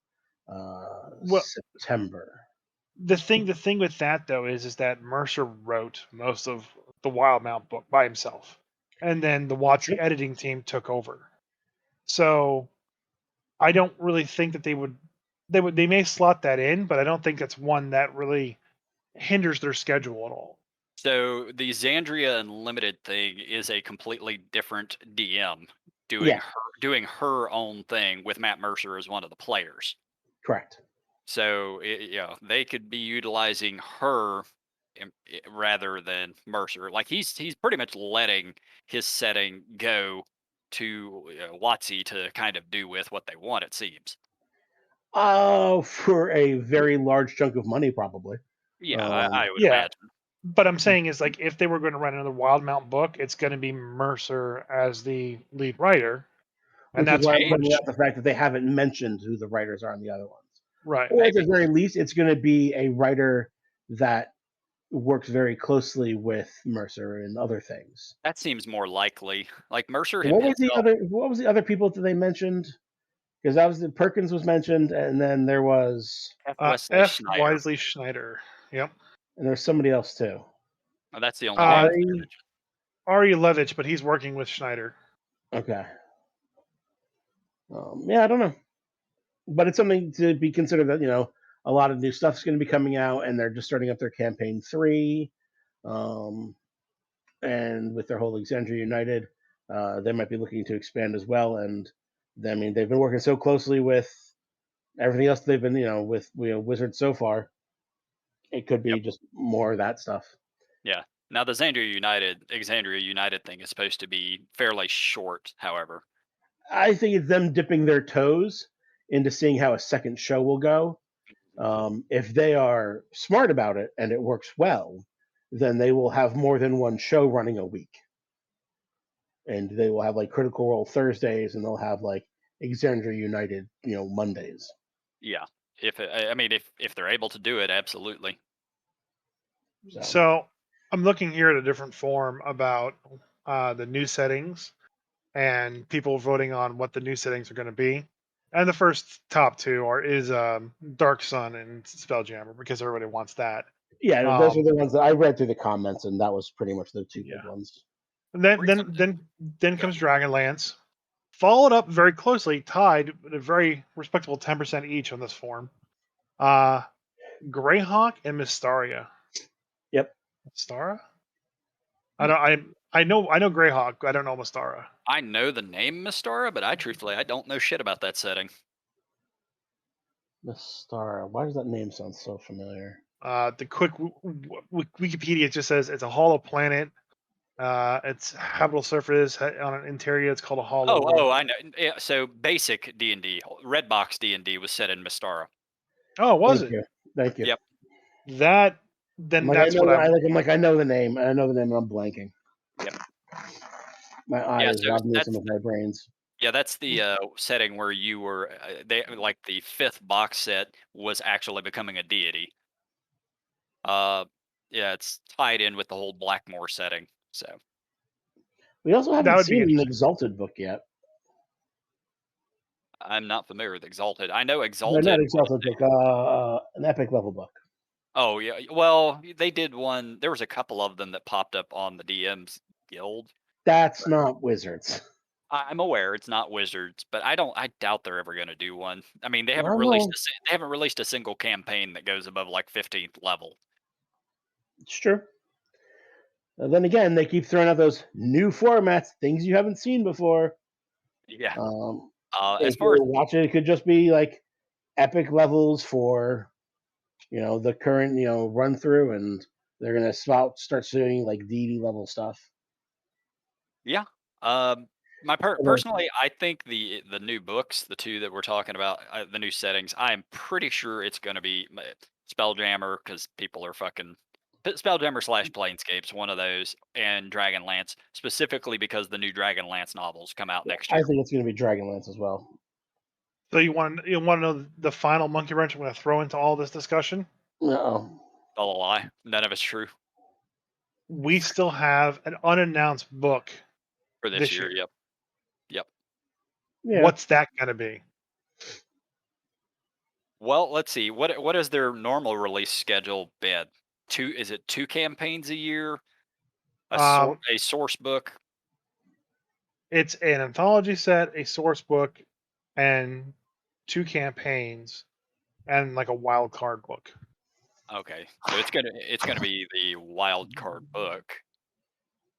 [SPEAKER 3] Well,
[SPEAKER 2] September.
[SPEAKER 3] the thing with that though is that Mercer wrote most of the Wildmount book by himself, and then the WoTC editing team took over. So I don't really think that they may slot that in, but I don't think that's one that really hinders their schedule at all.
[SPEAKER 1] So the Xandria Unlimited thing is a completely different DM
[SPEAKER 2] Yeah,
[SPEAKER 1] doing her own thing with Matt Mercer as one of the players.
[SPEAKER 2] correct.
[SPEAKER 1] So they could be utilizing her rather than Mercer. Like he's pretty much letting his setting go to WoTC to kind of do with what they want. It seems.
[SPEAKER 2] For a very large chunk of money, probably.
[SPEAKER 1] Yeah,
[SPEAKER 2] Um,
[SPEAKER 1] I would
[SPEAKER 3] Yeah,
[SPEAKER 1] imagine.
[SPEAKER 3] but I'm saying is like if they were going to write another Wildmount book, it's going to be Mercer as the lead writer, and
[SPEAKER 2] which is
[SPEAKER 3] that's
[SPEAKER 2] why I'm
[SPEAKER 3] pretty
[SPEAKER 2] pointing
[SPEAKER 3] much
[SPEAKER 2] out the fact that they haven't mentioned who the writers are on the other ones.
[SPEAKER 3] right.
[SPEAKER 2] Or at the
[SPEAKER 1] Maybe
[SPEAKER 2] very least, it's going to be a writer that works very closely with Mercer and other things.
[SPEAKER 1] that seems more likely. Like Mercer
[SPEAKER 2] What was the
[SPEAKER 1] himself,
[SPEAKER 2] other? What was the other people that they mentioned? Because that was Perkins was mentioned, and then there was
[SPEAKER 1] F. Wesley
[SPEAKER 3] F.
[SPEAKER 1] Schneider.
[SPEAKER 3] Wisely Schneider. Yep.
[SPEAKER 2] and there's somebody else too.
[SPEAKER 1] That's the only name.
[SPEAKER 2] Ari.
[SPEAKER 3] Ari Levitch, but he's working with Schneider.
[SPEAKER 2] Okay. Yeah, I don't know, but it's something to be considered that a lot of new stuff's going to be coming out, and they're just starting up their campaign 3. Um, and with their whole Exandria United, they might be looking to expand as well. And I mean, they've been working so closely with Everything else they've been, with Wizards so far, it could be
[SPEAKER 1] Yep.
[SPEAKER 2] just more of that stuff.
[SPEAKER 1] Yeah. Now the Exandria United thing is supposed to be fairly short, however.
[SPEAKER 2] I think it's them dipping their toes into seeing how a second show will go. If they are smart about it and it works well, then they will have more than one show running a week, and they will have like Critical Role Thursdays, and they'll have like Exandria United, Mondays.
[SPEAKER 1] Yeah. I mean, if they're able to do it, absolutely.
[SPEAKER 3] So I'm looking here at a different form about the new settings and people voting on what the new settings are going to be. And the first top two is Dark Sun and Spelljammer because everybody wants that.
[SPEAKER 2] Yeah, those are the ones that I read through the comments, and that was pretty much the two big ones.
[SPEAKER 3] And then comes Dragonlance, followed up very closely, tied at a very respectable 10% each on this form. Greyhawk and Mystaria.
[SPEAKER 2] Yep.
[SPEAKER 3] Mystara? I know Greyhawk. I don't know Mystara.
[SPEAKER 1] I know the name Mystara, but I don't know shit about that setting.
[SPEAKER 2] Mystara. Why does that name sound so familiar?
[SPEAKER 3] The quick Wikipedia just says it's a hollow planet. Its habitable surface on an interior. It's called a hollow world.
[SPEAKER 1] Oh, I know. Yeah, so basic D&D, red box D&D was set in Mystara.
[SPEAKER 3] Oh, was it?
[SPEAKER 2] Thank you.
[SPEAKER 1] Yep.
[SPEAKER 3] That's what
[SPEAKER 2] I'm like. I know the name. I know the name, and I'm blanking.
[SPEAKER 1] Yep.
[SPEAKER 2] My eyes robbed me some of my brains.
[SPEAKER 1] Yeah, that's the setting where you were. Like the fifth box set was actually becoming a deity. Yeah, it's tied in with the whole Blackmoor setting. So
[SPEAKER 2] we also haven't seen an Exalted book yet.
[SPEAKER 1] I'm not familiar with Exalted. I know
[SPEAKER 2] No,
[SPEAKER 1] Exalted.
[SPEAKER 2] not Exalted book. An epic level book.
[SPEAKER 1] Oh yeah, well they did one. There was a couple of them that popped up on the DM's guild.
[SPEAKER 2] That's not Wizards.
[SPEAKER 1] I'm aware it's not Wizards, but I doubt they're ever going to do one. I mean, they haven't released a single campaign that goes above like 15th level.
[SPEAKER 2] It's true. And then again, they keep throwing out those new formats, things you haven't seen before.
[SPEAKER 1] Yeah.
[SPEAKER 2] As far as watching, it could just be like epic levels for the current run through, and they're gonna start doing like DD level stuff.
[SPEAKER 1] Yeah. Personally, I think the new books, the two that we're talking about, the new settings, I'm pretty sure it's going to be Spelljammer because people are fucking Spelljammer / Planescapes, one of those, and Dragonlance, specifically because the new Dragonlance novels come out next year.
[SPEAKER 2] I think it's going to be Dragonlance as well.
[SPEAKER 3] So you want to know the final monkey wrench I'm going to throw into all this discussion?
[SPEAKER 2] No.
[SPEAKER 1] All a lie. None of it's true.
[SPEAKER 3] We still have an unannounced book
[SPEAKER 1] for this year. Yep.
[SPEAKER 2] Yeah.
[SPEAKER 3] What's that going to be?
[SPEAKER 1] Well, let's see. What is their normal release schedule been? Is it 2 campaigns a year? A source book?
[SPEAKER 3] It's an anthology set, a source book, and 2 campaigns, and like a wild card book.
[SPEAKER 1] Okay, so it's gonna be the wild card book.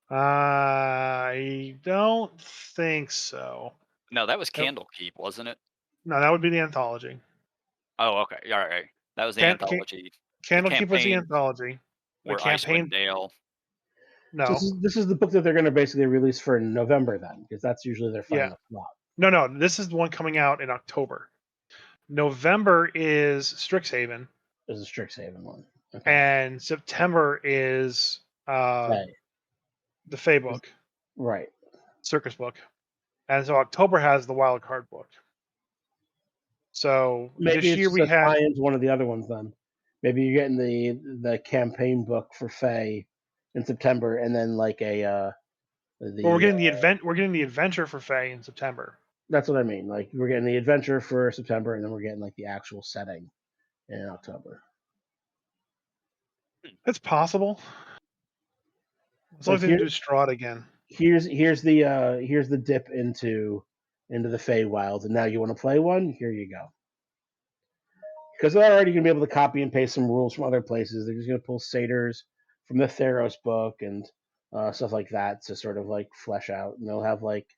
[SPEAKER 3] I don't think so.
[SPEAKER 1] No, that was Candlekeep, wasn't it?
[SPEAKER 3] No, that would be the anthology.
[SPEAKER 1] Oh, okay. All right. That was the anthology.
[SPEAKER 3] Candlekeep was the anthology.
[SPEAKER 1] The campaign. Icewind Dale.
[SPEAKER 3] No.
[SPEAKER 2] So this is the book that they're going to basically release for November then, because that's usually their final slot.
[SPEAKER 3] No. This is the one coming out in October. November is Strixhaven.
[SPEAKER 2] This is a Strixhaven one.
[SPEAKER 3] Okay. And September is the Fae book.
[SPEAKER 2] Right.
[SPEAKER 3] Circus book. And so October has the wild card book. So
[SPEAKER 2] maybe
[SPEAKER 3] this year we have
[SPEAKER 2] tie into one of the other ones then. Maybe you're getting the campaign book for Fae in September, and then like a
[SPEAKER 3] we're getting the adventure for Fae in September.
[SPEAKER 2] That's what I mean. Like we're getting the adventure for September, and then we're getting like the actual setting in October.
[SPEAKER 3] It's possible. As long as they do Strahd again.
[SPEAKER 2] Here's the dip into the Feywild, and now you want to play one? Here you go. Because they're already going to be able to copy and paste some rules from other places. They're just going to pull satyrs from the Theros book and stuff like that to sort of like flesh out. And they'll have like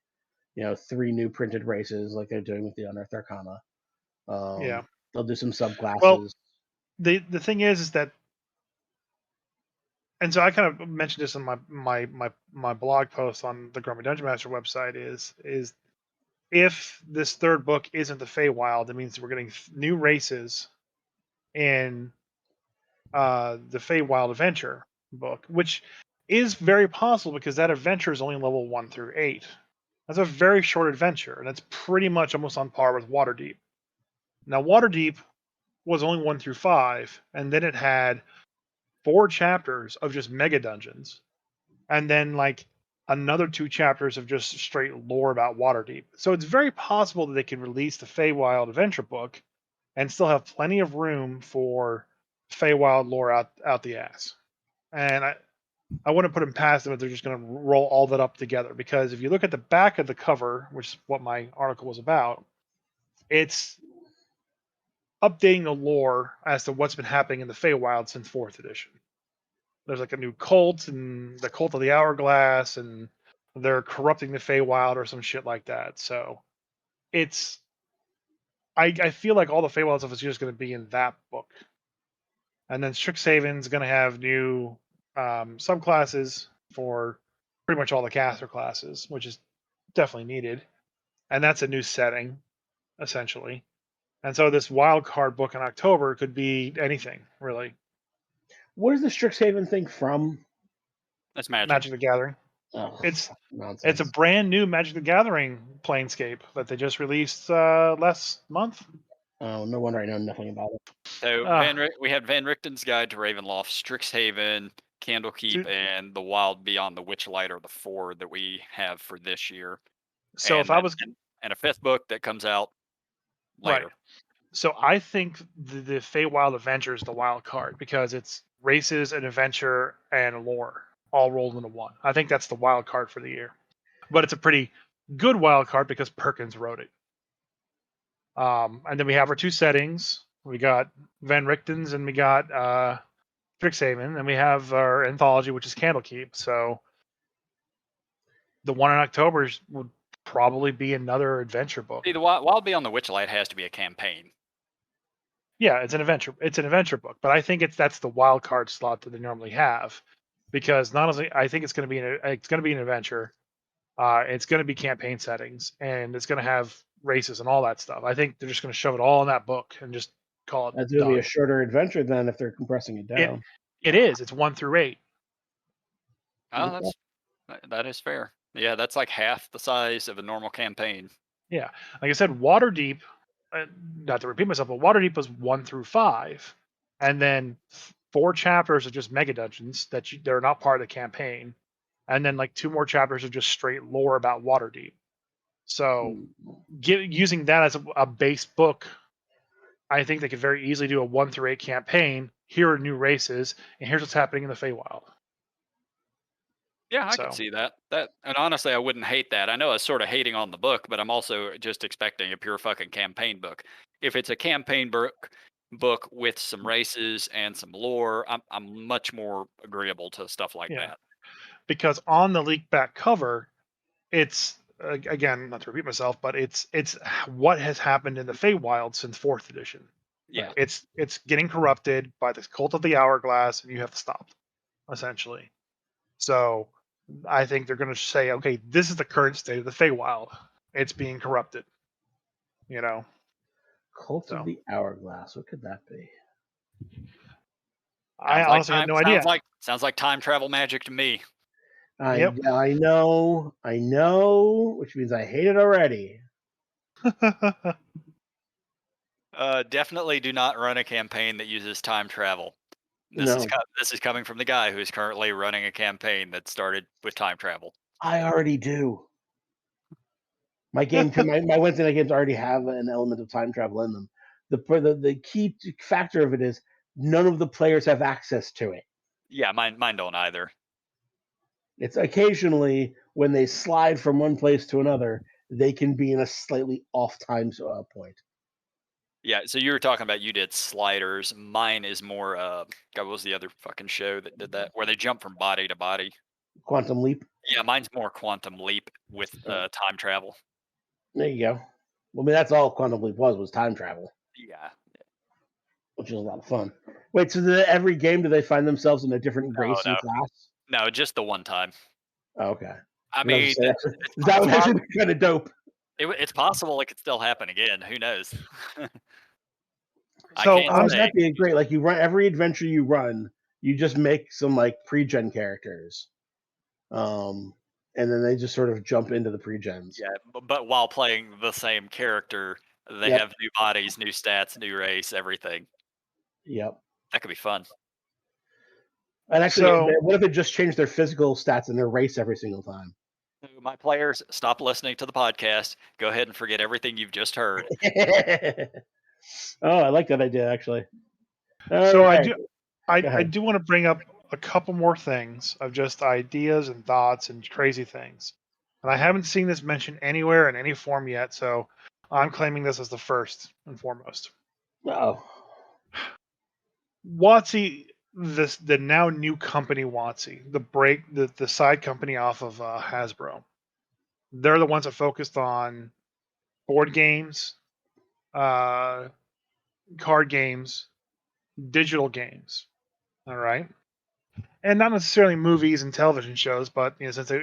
[SPEAKER 2] 3 new printed races like they're doing with the Unearthed Arcana.
[SPEAKER 3] Yeah.
[SPEAKER 2] They'll do some subclasses.
[SPEAKER 3] Well, the thing is that, and so I kind of mentioned this in my blog post on the Grumpy Dungeon Master website is if this third book isn't the Feywild, it means we're getting new races in the Feywild Adventure book, which is very possible because that adventure is only level 1 through 8. That's a very short adventure, and it's pretty much almost on par with Waterdeep. Now, Waterdeep was only 1 through 5, and then it had 4 chapters of just mega dungeons, and then like another 2 chapters of just straight lore about Waterdeep. So it's very possible that they can release the Feywild Adventure book and still have plenty of room for Feywild lore out the ass. And I wouldn't put them past them if they're just going to roll all that up together. Because if you look at the back of the cover, which is what my article was about, it's updating the lore as to what's been happening in the Feywild since 4th edition. There's like a new cult and the cult of the hourglass, and they're corrupting the Feywild or some shit like that. So it's I feel like all the Feywild stuff is just going to be in that book. And then Strixhaven's going to have new subclasses for pretty much all the caster classes, which is definitely needed. And that's a new setting, essentially. And so this wild card book in October could be anything, really.
[SPEAKER 2] What is the Strixhaven thing from?
[SPEAKER 1] That's Magic.
[SPEAKER 3] Magic the Gathering.
[SPEAKER 2] Oh,
[SPEAKER 3] It's
[SPEAKER 2] nonsense.
[SPEAKER 3] a brand new Magic the Gathering Planescape that they just released last month.
[SPEAKER 2] Oh, no wonder I know nothing about it.
[SPEAKER 1] So we had Van Richten's Guide to Ravenloft, Strixhaven, Candlekeep, and The Wild Beyond the Witchlight are the 4 that we have for this year.
[SPEAKER 3] So
[SPEAKER 1] and a 5th book that comes out later.
[SPEAKER 3] Right. So I think the Feywild Adventure is the wild card because it's races and adventure and lore all rolled into one. I think that's the wild card for the year. But it's a pretty good wild card because Perkins wrote it. And then we have our 2 settings. We got Van Richten's and we got Strixhaven, and we have our anthology, which is Candlekeep. So the one in October would probably be another adventure book.
[SPEAKER 1] See, the Wild Beyond the Witchlight has to be a campaign.
[SPEAKER 3] Yeah, it's an adventure. It's an adventure book, but I think that's the wild card slot that they normally have, because not only I think it's going to be an adventure, it's going to be campaign settings, and it's going to have races and all that stuff. I think they're just going to shove it all in that book and just call it.
[SPEAKER 2] That's going to be
[SPEAKER 3] done.
[SPEAKER 2] a shorter adventure then if they're compressing it down.
[SPEAKER 3] It is. It's 1 through 8.
[SPEAKER 1] Oh, that is fair. Yeah, that's like half the size of a normal campaign.
[SPEAKER 3] Yeah, like I said, Waterdeep. Not to repeat myself, but Waterdeep was 1 through 5, and then 4 chapters are just mega dungeons they're not part of the campaign, and then like 2 more chapters are just straight lore about Waterdeep. So, using that as a base book, I think they could very easily do a 1 through 8 campaign. Here are new races, and here's what's happening in the Feywild.
[SPEAKER 1] Yeah, I could see that. And honestly, I wouldn't hate that. I know I was sort of hating on the book, but I'm also just expecting a pure fucking campaign book. If it's a campaign book with some races and some lore, I'm much more agreeable to stuff like that.
[SPEAKER 3] Because on the leaked back cover, it's again, not to repeat myself, but it's what has happened in the Feywild since 4th edition.
[SPEAKER 1] Yeah,
[SPEAKER 3] It's getting corrupted by the cult of the hourglass, and you have to stop, essentially. So I think they're going to say, okay, this is the current state of the Feywild. It's being corrupted.
[SPEAKER 2] Cult of the Hourglass. What could that be?
[SPEAKER 3] I honestly have no idea.
[SPEAKER 1] Sounds like time travel magic to me.
[SPEAKER 2] I know, which means I hate it already.
[SPEAKER 1] Definitely do not run a campaign that uses time travel. This is coming from the guy who is currently running a campaign that started with time travel.
[SPEAKER 2] I already do. My Wednesday night games already have an element of time travel in them. The key factor of it is none of the players have access to it.
[SPEAKER 1] Yeah, mine don't either.
[SPEAKER 2] It's occasionally when they slide from one place to another, they can be in a slightly off time point.
[SPEAKER 1] Yeah, so you were talking about you did sliders. Mine is more God, what was the other fucking show that did that? Where they jump from body to body.
[SPEAKER 2] Quantum Leap?
[SPEAKER 1] Yeah, mine's more Quantum Leap with time travel.
[SPEAKER 2] There you go. Well, I mean, that's all Quantum Leap was time travel.
[SPEAKER 1] Yeah.
[SPEAKER 2] which is a lot of fun. Wait, so every game do they find themselves in a different race
[SPEAKER 1] no.
[SPEAKER 2] and class?
[SPEAKER 1] No, just the one time.
[SPEAKER 2] Oh, okay.
[SPEAKER 1] I
[SPEAKER 2] I was
[SPEAKER 1] mean,
[SPEAKER 2] gonna say,
[SPEAKER 1] it's
[SPEAKER 2] that would actually be kind of dope.
[SPEAKER 1] it's possible it could still happen again. Who knows? I
[SPEAKER 3] So
[SPEAKER 1] can't
[SPEAKER 2] Oh,
[SPEAKER 1] say.
[SPEAKER 2] that'd be great. Like you run every adventure you run, you just make some like pre-gen characters, and then they just sort of jump into the pre-gens.
[SPEAKER 1] Yeah, but while playing the same character, they
[SPEAKER 2] Yep.
[SPEAKER 1] have new bodies, new stats, new race, everything.
[SPEAKER 2] Yep.
[SPEAKER 1] That could be fun.
[SPEAKER 2] And actually,
[SPEAKER 3] So-
[SPEAKER 2] what if it just changed their physical stats and their race every single time?
[SPEAKER 1] To my players, stop listening to the podcast. Go ahead and forget everything you've just heard.
[SPEAKER 2] Oh, I like that idea actually. All
[SPEAKER 3] So
[SPEAKER 2] right.
[SPEAKER 3] I
[SPEAKER 2] ahead.
[SPEAKER 3] do want to bring up a couple more things of just ideas and thoughts and crazy things. And I haven't seen this mentioned anywhere in any form yet, so I'm claiming this as the first and foremost.
[SPEAKER 2] Oh,
[SPEAKER 3] WoTC, the now new company WoTC, the side company off of Hasbro. They're the ones that focused on board games, card games, digital games. All right. And not necessarily movies and television shows, but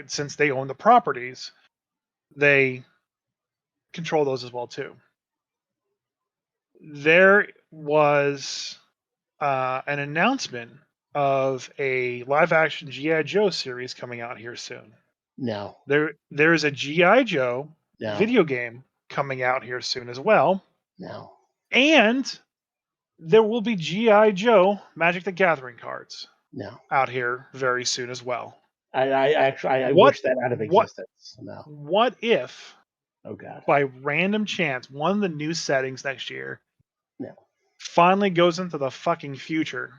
[SPEAKER 3] since they own the properties, they control those as well too. There was an announcement of a live-action GI Joe series coming out here soon.
[SPEAKER 2] no.
[SPEAKER 3] There is a GI Joe
[SPEAKER 2] No.
[SPEAKER 3] video game coming out here soon as well,
[SPEAKER 2] No.
[SPEAKER 3] and there will be GI Joe Magic the Gathering cards
[SPEAKER 2] No.
[SPEAKER 3] out here very soon as well.
[SPEAKER 2] I
[SPEAKER 3] What-
[SPEAKER 2] wish that out of
[SPEAKER 3] what-
[SPEAKER 2] existence. No.
[SPEAKER 3] What if,
[SPEAKER 2] Oh God.
[SPEAKER 3] by random chance, one of the new settings next year
[SPEAKER 2] No.
[SPEAKER 3] finally goes into the fucking future,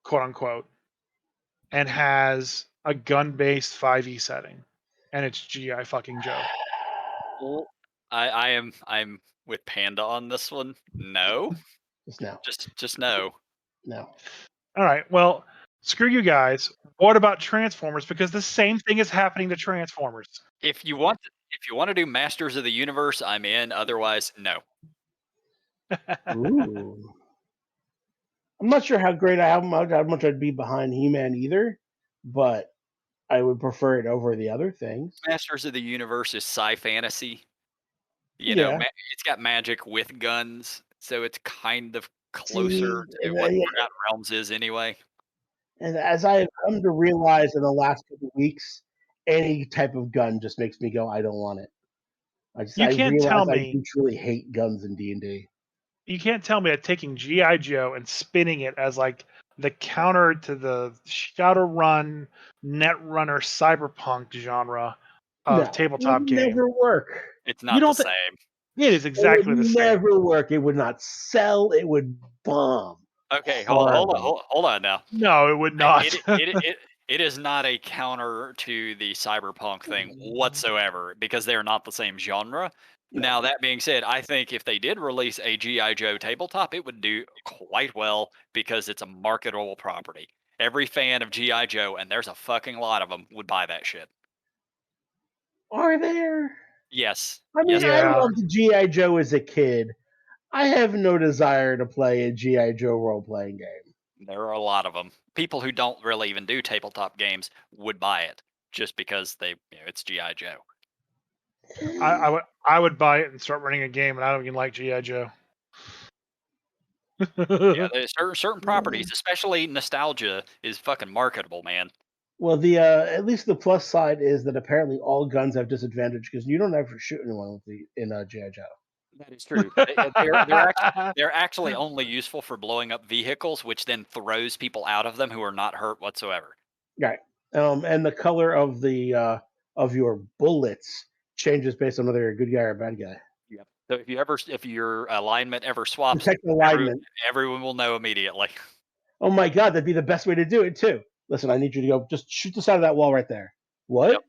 [SPEAKER 3] quote unquote, and has a gun-based 5e setting, and it's GI fucking Joe?
[SPEAKER 1] Well, I'm with Panda on this one. No,
[SPEAKER 2] Just no.
[SPEAKER 1] just no.
[SPEAKER 2] No.
[SPEAKER 3] All right, well, screw you guys. What about Transformers? Because the same thing is happening to Transformers.
[SPEAKER 1] If you want to do Masters of the Universe, I'm in. Otherwise, no.
[SPEAKER 2] Ooh. I'm not sure how much I'd be behind He-Man either, but I would prefer it over the other things.
[SPEAKER 1] Masters of the Universe is sci fantasy. You know,
[SPEAKER 2] Yeah.
[SPEAKER 1] it's got magic with guns, so it's kind of
[SPEAKER 2] See,
[SPEAKER 1] closer to
[SPEAKER 2] and,
[SPEAKER 1] what
[SPEAKER 2] yeah,
[SPEAKER 1] Forgotten Realms is anyway.
[SPEAKER 2] and as I've come to realize in the last couple of weeks, any type of gun just makes me go, I don't want it.
[SPEAKER 3] You
[SPEAKER 2] I
[SPEAKER 3] can't
[SPEAKER 2] realize
[SPEAKER 3] tell
[SPEAKER 2] I
[SPEAKER 3] me-
[SPEAKER 2] do truly hate guns in D&D.
[SPEAKER 3] You can't tell me that taking GI Joe and spinning it as like the counter to the Shadowrun, Netrunner, cyberpunk genre of tabletop
[SPEAKER 2] it would
[SPEAKER 3] game.
[SPEAKER 2] never work.
[SPEAKER 1] It's not the
[SPEAKER 3] don't thi-
[SPEAKER 1] same.
[SPEAKER 3] It is exactly
[SPEAKER 2] it would
[SPEAKER 3] the same.
[SPEAKER 2] never work. It would not sell. It would bomb.
[SPEAKER 1] Okay,
[SPEAKER 2] Horrible.
[SPEAKER 1] hold on now.
[SPEAKER 3] No, it would not.
[SPEAKER 1] It is not a counter to the cyberpunk thing whatsoever because they're not the same genre.
[SPEAKER 2] No.
[SPEAKER 1] Now that being said, I think if they did release a GI Joe tabletop, it would do quite well because it's a marketable property. Every fan of GI Joe, and there's a fucking lot of them, would buy that shit.
[SPEAKER 2] Are there?
[SPEAKER 1] Yes.
[SPEAKER 2] I mean,
[SPEAKER 1] yes,
[SPEAKER 2] I
[SPEAKER 3] Yeah.
[SPEAKER 2] loved G.I. Joe as a kid. I have no desire to play a G.I. Joe role-playing game.
[SPEAKER 1] there are a lot of them. People who don't really even do tabletop games would buy it just because it's GI Joe.
[SPEAKER 3] I would buy it and start running a game, and I don't even like GI Joe.
[SPEAKER 1] Yeah, there's certain properties, especially nostalgia, is fucking marketable, man.
[SPEAKER 2] Well, the at least the plus side is that apparently all guns have disadvantage because you don't ever shoot anyone in G.I. Joe.
[SPEAKER 1] That is true. They're actually only useful for blowing up vehicles, which then throws people out of them who are not hurt whatsoever.
[SPEAKER 2] Right. And the color of the of your bullets changes based on whether you're a good guy or a bad guy.
[SPEAKER 1] Yep. So if your alignment ever swaps,
[SPEAKER 2] Protect alignment.
[SPEAKER 1] everyone will know immediately.
[SPEAKER 2] Oh my God, that'd be the best way to do it too. Listen, I need you to go. Just shoot the side of that wall right there. What?
[SPEAKER 1] Yep.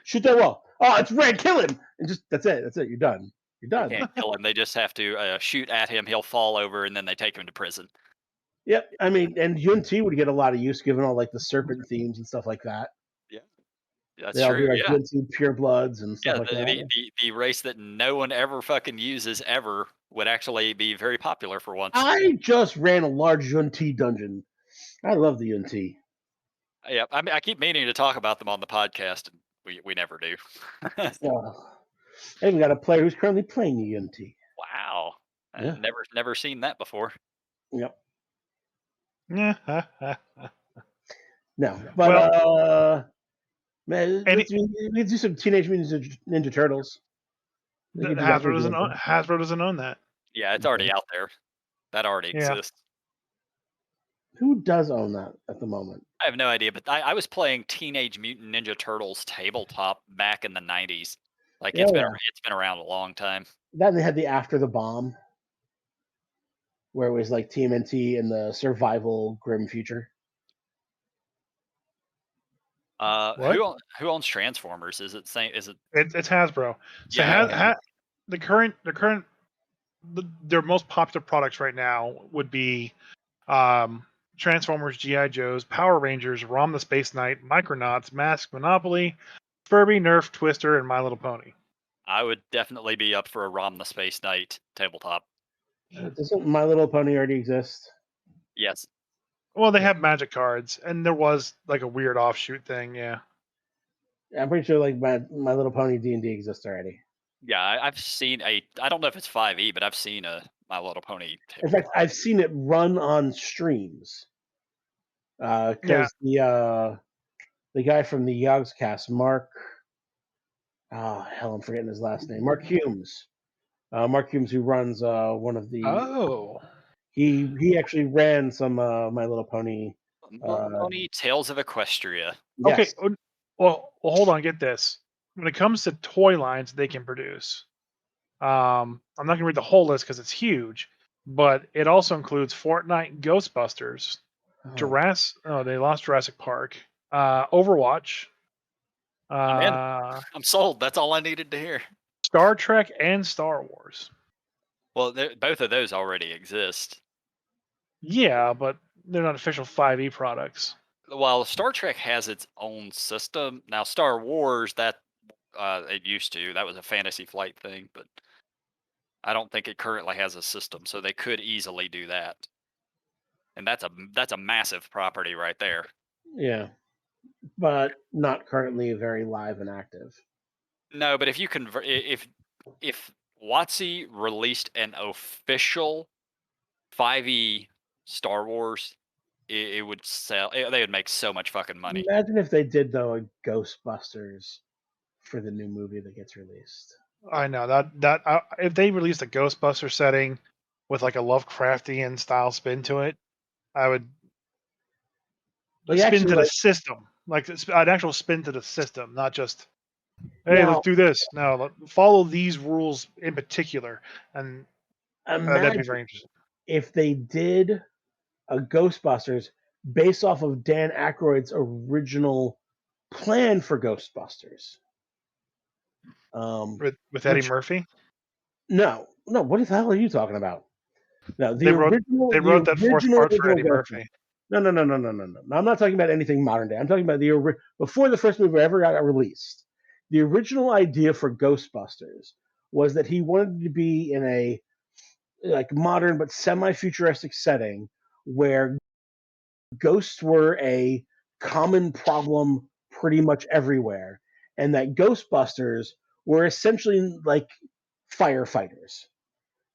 [SPEAKER 2] Shoot that wall. Oh, it's red. Kill him. And just that's it. That's it. You're done. You're done.
[SPEAKER 1] They can't kill him. They just have to shoot at him. He'll fall over, and then they take him to prison.
[SPEAKER 2] Yep. I mean, and UNT would get a lot of use given all like the serpent themes and stuff like that.
[SPEAKER 1] Yeah, that's
[SPEAKER 2] They all
[SPEAKER 1] true.
[SPEAKER 2] do like
[SPEAKER 1] Yeah,
[SPEAKER 2] UNT pure bloods and
[SPEAKER 1] yeah.
[SPEAKER 2] stuff like that.
[SPEAKER 1] The race that no one ever fucking uses ever would actually be very popular for once.
[SPEAKER 2] I just ran a large UNT dungeon. I love the UNT.
[SPEAKER 1] Yeah, I mean, I keep meaning to talk about them on the podcast, and we never do.
[SPEAKER 2] And we got a player who's currently playing the UNT.
[SPEAKER 1] Wow,
[SPEAKER 2] Yeah.
[SPEAKER 1] never seen that before.
[SPEAKER 2] Yep.
[SPEAKER 3] Yeah.
[SPEAKER 2] No, but man,
[SPEAKER 3] And
[SPEAKER 2] we could do some Teenage Mutant Ninja Turtles. We could do that for
[SPEAKER 3] Hasbro doesn't own that.
[SPEAKER 1] Yeah, it's
[SPEAKER 2] Okay.
[SPEAKER 1] already out there. That already
[SPEAKER 3] Yeah.
[SPEAKER 1] exists.
[SPEAKER 2] Who does own that at the moment?
[SPEAKER 1] I have no idea, but I was playing Teenage Mutant Ninja Turtles tabletop back in the '90s. Like
[SPEAKER 2] Yeah,
[SPEAKER 1] it's been around a long time.
[SPEAKER 2] Then they had the After the Bomb, where it was like TMNT and the survival grim future.
[SPEAKER 3] What?
[SPEAKER 1] Who owns Transformers? Is it same? Is it?
[SPEAKER 3] It's Hasbro. So
[SPEAKER 1] Yeah.
[SPEAKER 3] their most popular products right now would be Transformers, GI Joes, Power Rangers, Rom the Space Knight, Micronauts, Mask, Monopoly, Furby, Nerf, Twister, and My Little Pony.
[SPEAKER 1] I would definitely be up for a Rom the Space Knight tabletop.
[SPEAKER 2] Doesn't My Little Pony already exist?
[SPEAKER 1] Yes.
[SPEAKER 3] Well, they have magic cards, and there was like a weird offshoot thing. Yeah.
[SPEAKER 2] I'm pretty sure like My Little Pony D&D exists already.
[SPEAKER 1] Yeah, I've seen a. I don't know if it's 5e, but I've seen a My Little Pony
[SPEAKER 2] In
[SPEAKER 1] tabletop.
[SPEAKER 2] fact, I've seen it run on streams. Because the guy from the Yogscast, Mark. Oh hell, I'm forgetting his last name. Mark Humes. Mark Humes, who runs one of the.
[SPEAKER 3] Oh.
[SPEAKER 2] He actually ran some My Little Pony.
[SPEAKER 1] Little Pony Tales of Equestria.
[SPEAKER 3] Okay.
[SPEAKER 2] Yes.
[SPEAKER 3] Well, hold on. Get this. When it comes to toy lines they can produce, I'm not going to read the whole list because it's huge, but it also includes Fortnite, Ghostbusters, they lost Jurassic Park, Overwatch,
[SPEAKER 1] I'm in. I'm sold. That's all I needed to hear.
[SPEAKER 3] Star Trek, and Star Wars.
[SPEAKER 1] Well, both of those already exist.
[SPEAKER 3] Yeah, but they're not official 5e products.
[SPEAKER 1] While Star Trek has its own system, now Star Wars that it used to. That was a Fantasy Flight thing, but I don't think it currently has a system, so they could easily do that. And that's a massive property right there.
[SPEAKER 2] Yeah, but not currently very live and active.
[SPEAKER 1] No, but if you convert, if WoTC released an official 5e Star Wars, it would sell. They would make so much fucking money.
[SPEAKER 2] Imagine if they did though a Ghostbusters for the new movie that gets released.
[SPEAKER 3] I know that if they released a Ghostbuster setting with like a Lovecraftian style spin to it, I would spin to the system, like an actual spin to the system, not just hey, let's do this. No, follow these rules in particular, and that'd be very interesting.
[SPEAKER 2] If they did a Ghostbusters based off of Dan Aykroyd's original plan for Ghostbusters.
[SPEAKER 3] With Eddie Murphy?
[SPEAKER 2] No. What the hell are you talking about? No,
[SPEAKER 3] they wrote that fourth part for Eddie Murphy.
[SPEAKER 2] No. I'm not talking about anything modern day. I'm talking about before the first movie ever got released. The original idea for Ghostbusters was that he wanted to be in a like modern but semi-futuristic setting where ghosts were a common problem pretty much everywhere, and that Ghostbusters were essentially like firefighters.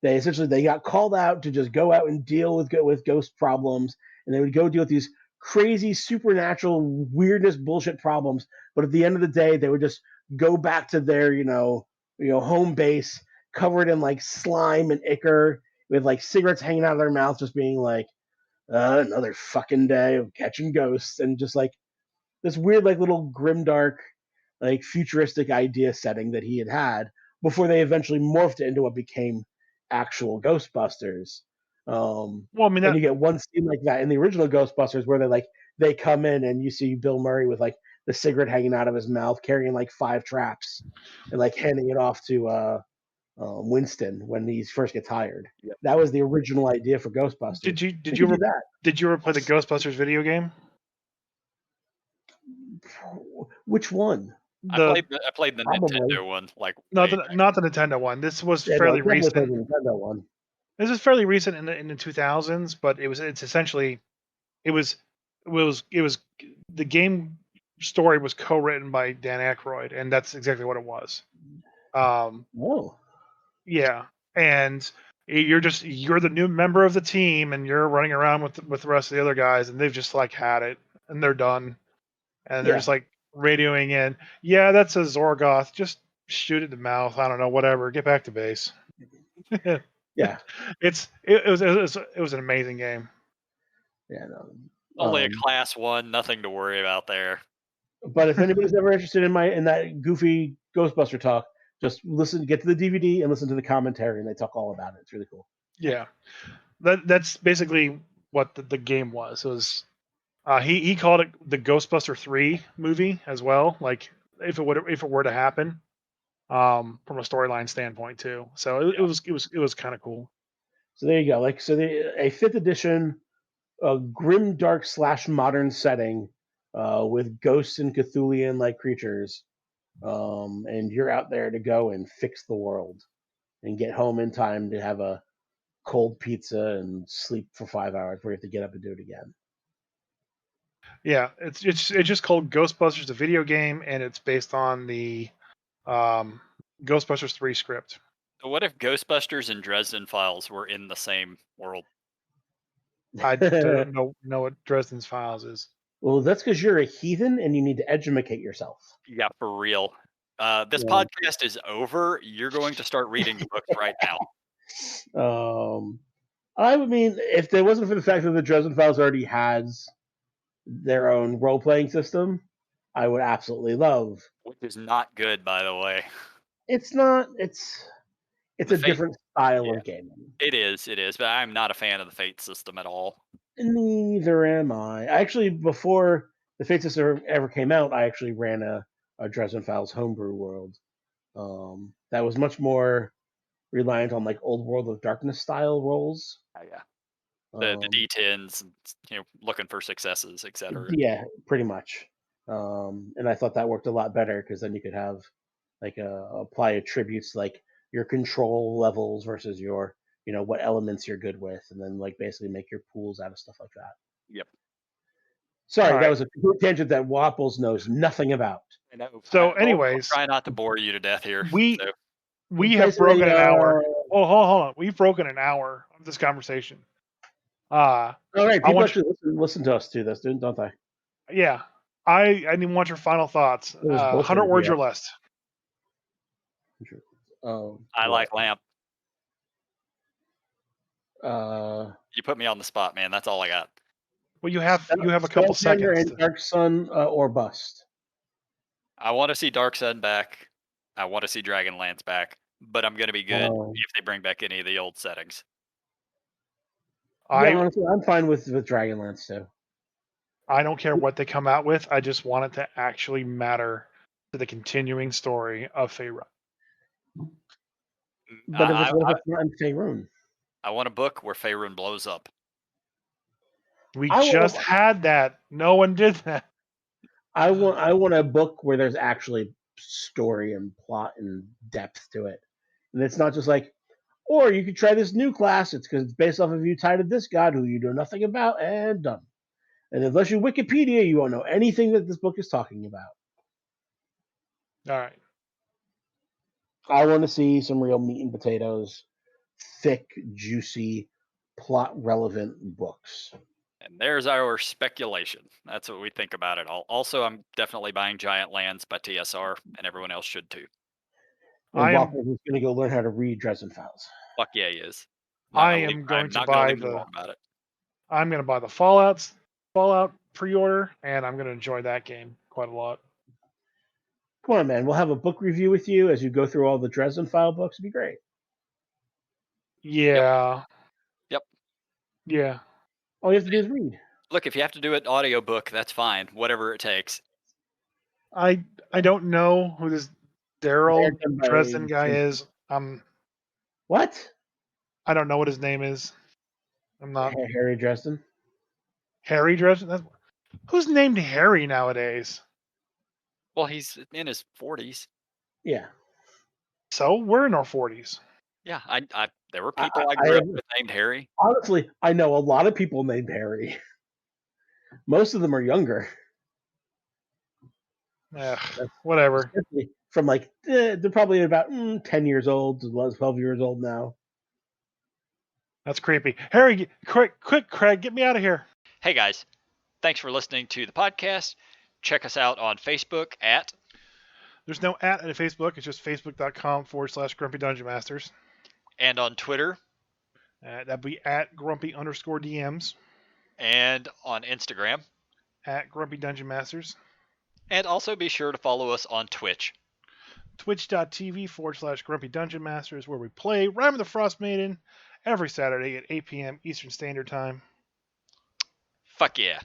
[SPEAKER 2] They got called out to just go out and deal with ghost problems, and they would go deal with these crazy supernatural weirdness bullshit problems. But at the end of the day, they would just go back to their home base covered in like slime and ichor with like cigarettes hanging out of their mouth, just being like another fucking day of catching ghosts, and just like this weird like little grimdark like futuristic idea setting that he had before they eventually morphed it into what became actual Ghostbusters. Well, I mean, and you get one scene like that in the original Ghostbusters where they come in and you see Bill Murray with like the cigarette hanging out of his mouth, carrying like 5 traps, and like handing it off to Winston when he first gets hired. Yep. That was the original idea for Ghostbusters.
[SPEAKER 3] Did you ever play the Ghostbusters video game?
[SPEAKER 2] Which one?
[SPEAKER 1] I played the
[SPEAKER 2] Probably.
[SPEAKER 1] Nintendo one, like
[SPEAKER 3] not
[SPEAKER 1] way
[SPEAKER 3] the not the Nintendo one. This was
[SPEAKER 2] Yeah, no,
[SPEAKER 3] fairly
[SPEAKER 2] definitely played
[SPEAKER 3] recent.
[SPEAKER 2] the Nintendo one.
[SPEAKER 3] This is fairly recent in the 2000s, but it's essentially it was the game story was co-written by Dan Aykroyd, and that's exactly what it was.
[SPEAKER 2] Oh.
[SPEAKER 3] Yeah, and you're the new member of the team, and you're running around with the rest of the other guys, and they've just like had it, and they're done, and they're
[SPEAKER 2] Yeah.
[SPEAKER 3] just like radioing in. Yeah, that's a Zorgoth. Just shoot it in the mouth. I don't know. Whatever. Get back to base.
[SPEAKER 2] Yeah.
[SPEAKER 3] It was an amazing game.
[SPEAKER 2] Yeah. No.
[SPEAKER 1] only a class 1, nothing to worry about there.
[SPEAKER 2] But if anybody's ever interested in that goofy Ghostbuster talk, just get to the DVD and listen to the commentary, and they talk all about it. It's really cool.
[SPEAKER 3] Yeah, that's basically what the game was. It was he called it the Ghostbuster 3 movie as well. Like if it were to happen, from a storyline standpoint too. So it was kind of cool.
[SPEAKER 2] So there you go. Like a 5th edition, grim dark / modern setting, with ghosts and Cthulhian like creatures, and you're out there to go and fix the world and get home in time to have a cold pizza and sleep for 5 hours before you have to get up and do it again.
[SPEAKER 3] Yeah, it's just called Ghostbusters, the video game, and it's based on the Ghostbusters 3 script.
[SPEAKER 1] So what if Ghostbusters and Dresden Files were in the same world?
[SPEAKER 3] I don't know what Dresden's Files is.
[SPEAKER 2] Well, that's because you're a heathen and you need to educate yourself.
[SPEAKER 1] Yeah, for real. This
[SPEAKER 2] Yeah.
[SPEAKER 1] podcast is over. You're going to start reading the books right now.
[SPEAKER 2] I mean, if there wasn't for the fact that the Dresden Files already has their own role playing system, I would absolutely love.
[SPEAKER 1] Which is not good, by the way.
[SPEAKER 2] It's not. It's
[SPEAKER 1] The
[SPEAKER 2] a
[SPEAKER 1] Fate,
[SPEAKER 2] different style
[SPEAKER 1] yeah,
[SPEAKER 2] of gaming.
[SPEAKER 1] it is, but I'm not a fan of the Fate system at all.
[SPEAKER 2] Neither am I. Actually, before the Fate system ever came out, I actually ran a Dresden Files homebrew world. That was much more reliant on like old World of Darkness style roles.
[SPEAKER 1] Yeah. The
[SPEAKER 2] Um,
[SPEAKER 1] D10s, looking for successes, etc.
[SPEAKER 2] yeah, pretty much. And I thought that worked a lot better because then you could have like apply attributes like your control levels versus your what elements you're good with, and then like basically make your pools out of stuff like that.
[SPEAKER 1] Yep.
[SPEAKER 2] Sorry,
[SPEAKER 3] All
[SPEAKER 2] that
[SPEAKER 3] right.
[SPEAKER 2] was a complete tangent that Wapples knows nothing about.
[SPEAKER 1] I know.
[SPEAKER 3] So,
[SPEAKER 1] I'll
[SPEAKER 3] anyways,
[SPEAKER 1] try not to bore you to death here.
[SPEAKER 3] we
[SPEAKER 1] So,
[SPEAKER 3] we have
[SPEAKER 2] Basically,
[SPEAKER 3] broken an hour. Oh, hold on. We've broken an hour of this conversation.
[SPEAKER 2] all right,
[SPEAKER 3] I
[SPEAKER 2] people
[SPEAKER 3] want
[SPEAKER 2] actually listen to us do this, don't they?
[SPEAKER 3] yeah. I didn't want your final thoughts.
[SPEAKER 2] It was bullshit
[SPEAKER 3] 100
[SPEAKER 2] to
[SPEAKER 3] words
[SPEAKER 2] do
[SPEAKER 3] or less.
[SPEAKER 1] I
[SPEAKER 2] what?
[SPEAKER 1] like Lamp. You put me on the spot, man. That's all I got.
[SPEAKER 3] Well, you have a couple
[SPEAKER 2] Spelltender
[SPEAKER 3] seconds.
[SPEAKER 2] and Dark Sun or bust.
[SPEAKER 1] I want to see Dark Sun back. I want to see Dragonlance back. But I'm going to be good if they bring back any of the old settings.
[SPEAKER 2] Yeah, honestly, I'm fine with Dragonlance too.
[SPEAKER 3] I don't care what they come out with. I just want it to actually matter to the continuing story of Faerun.
[SPEAKER 2] But if it's not in Faerun,
[SPEAKER 1] I want a book where Faerun blows up.
[SPEAKER 3] We just had that. No one did that.
[SPEAKER 2] I want a book where there's actually story and plot and depth to it, and it's not just like, or you could try this new class. It's because it's based off of you tied to this god who you know nothing about, and done. And unless you Wikipedia, you won't know anything that this book is talking about.
[SPEAKER 3] All right.
[SPEAKER 2] I want to see some real meat and potatoes, thick, juicy, plot relevant books.
[SPEAKER 1] And there's our speculation. That's what we think about it all. Also, I'm definitely buying Giant Lands by TSR, and everyone else should too.
[SPEAKER 2] And Waffles is going to go learn how to read Dresden Files.
[SPEAKER 1] Fuck yeah, he is.
[SPEAKER 3] I'm going to buy I'm going to buy the Fallout pre-order, and I'm going to enjoy that game quite a lot.
[SPEAKER 2] Come on, man. We'll have a book review with you as you go through all the Dresden File books. It'd be great.
[SPEAKER 3] Yeah.
[SPEAKER 1] Yep.
[SPEAKER 3] Yeah.
[SPEAKER 2] All you have to do is read.
[SPEAKER 1] Look, if you have to do an audiobook, that's fine. Whatever it takes.
[SPEAKER 3] I don't know who this Daryl Dresden guy is.
[SPEAKER 2] What?
[SPEAKER 3] I don't know what his name is. I'm not
[SPEAKER 2] Harry Dresden.
[SPEAKER 3] Harry Dresden. Who's named Harry nowadays?
[SPEAKER 1] Well, he's in his 40s.
[SPEAKER 2] Yeah.
[SPEAKER 3] So we're in our 40s.
[SPEAKER 1] Yeah, there were
[SPEAKER 2] I,
[SPEAKER 1] people I
[SPEAKER 2] I
[SPEAKER 1] grew up
[SPEAKER 2] have,
[SPEAKER 1] with named Harry.
[SPEAKER 2] honestly, I know a lot of people named Harry. Most of them are younger.
[SPEAKER 3] Whatever.
[SPEAKER 2] Especially from like, they're probably about 10 years old to 12 years old now.
[SPEAKER 3] That's creepy. Harry, quick, Craig, get me out of here.
[SPEAKER 1] Hey guys, thanks for listening to the podcast. Check us out on Facebook at
[SPEAKER 3] There's no at in Facebook. It's just facebook.com/Grumpy Dungeon Masters.
[SPEAKER 1] and on Twitter
[SPEAKER 3] That'd be at Grumpy_DMs,
[SPEAKER 1] and on Instagram.
[SPEAKER 3] at Grumpy Dungeon Masters.
[SPEAKER 1] And also be sure to follow us on Twitch.
[SPEAKER 3] Twitch.tv/Grumpy Dungeon Masters, where we play Rime of the Frostmaiden every Saturday at 8 p.m. Eastern Standard Time.
[SPEAKER 1] Fuck yeah.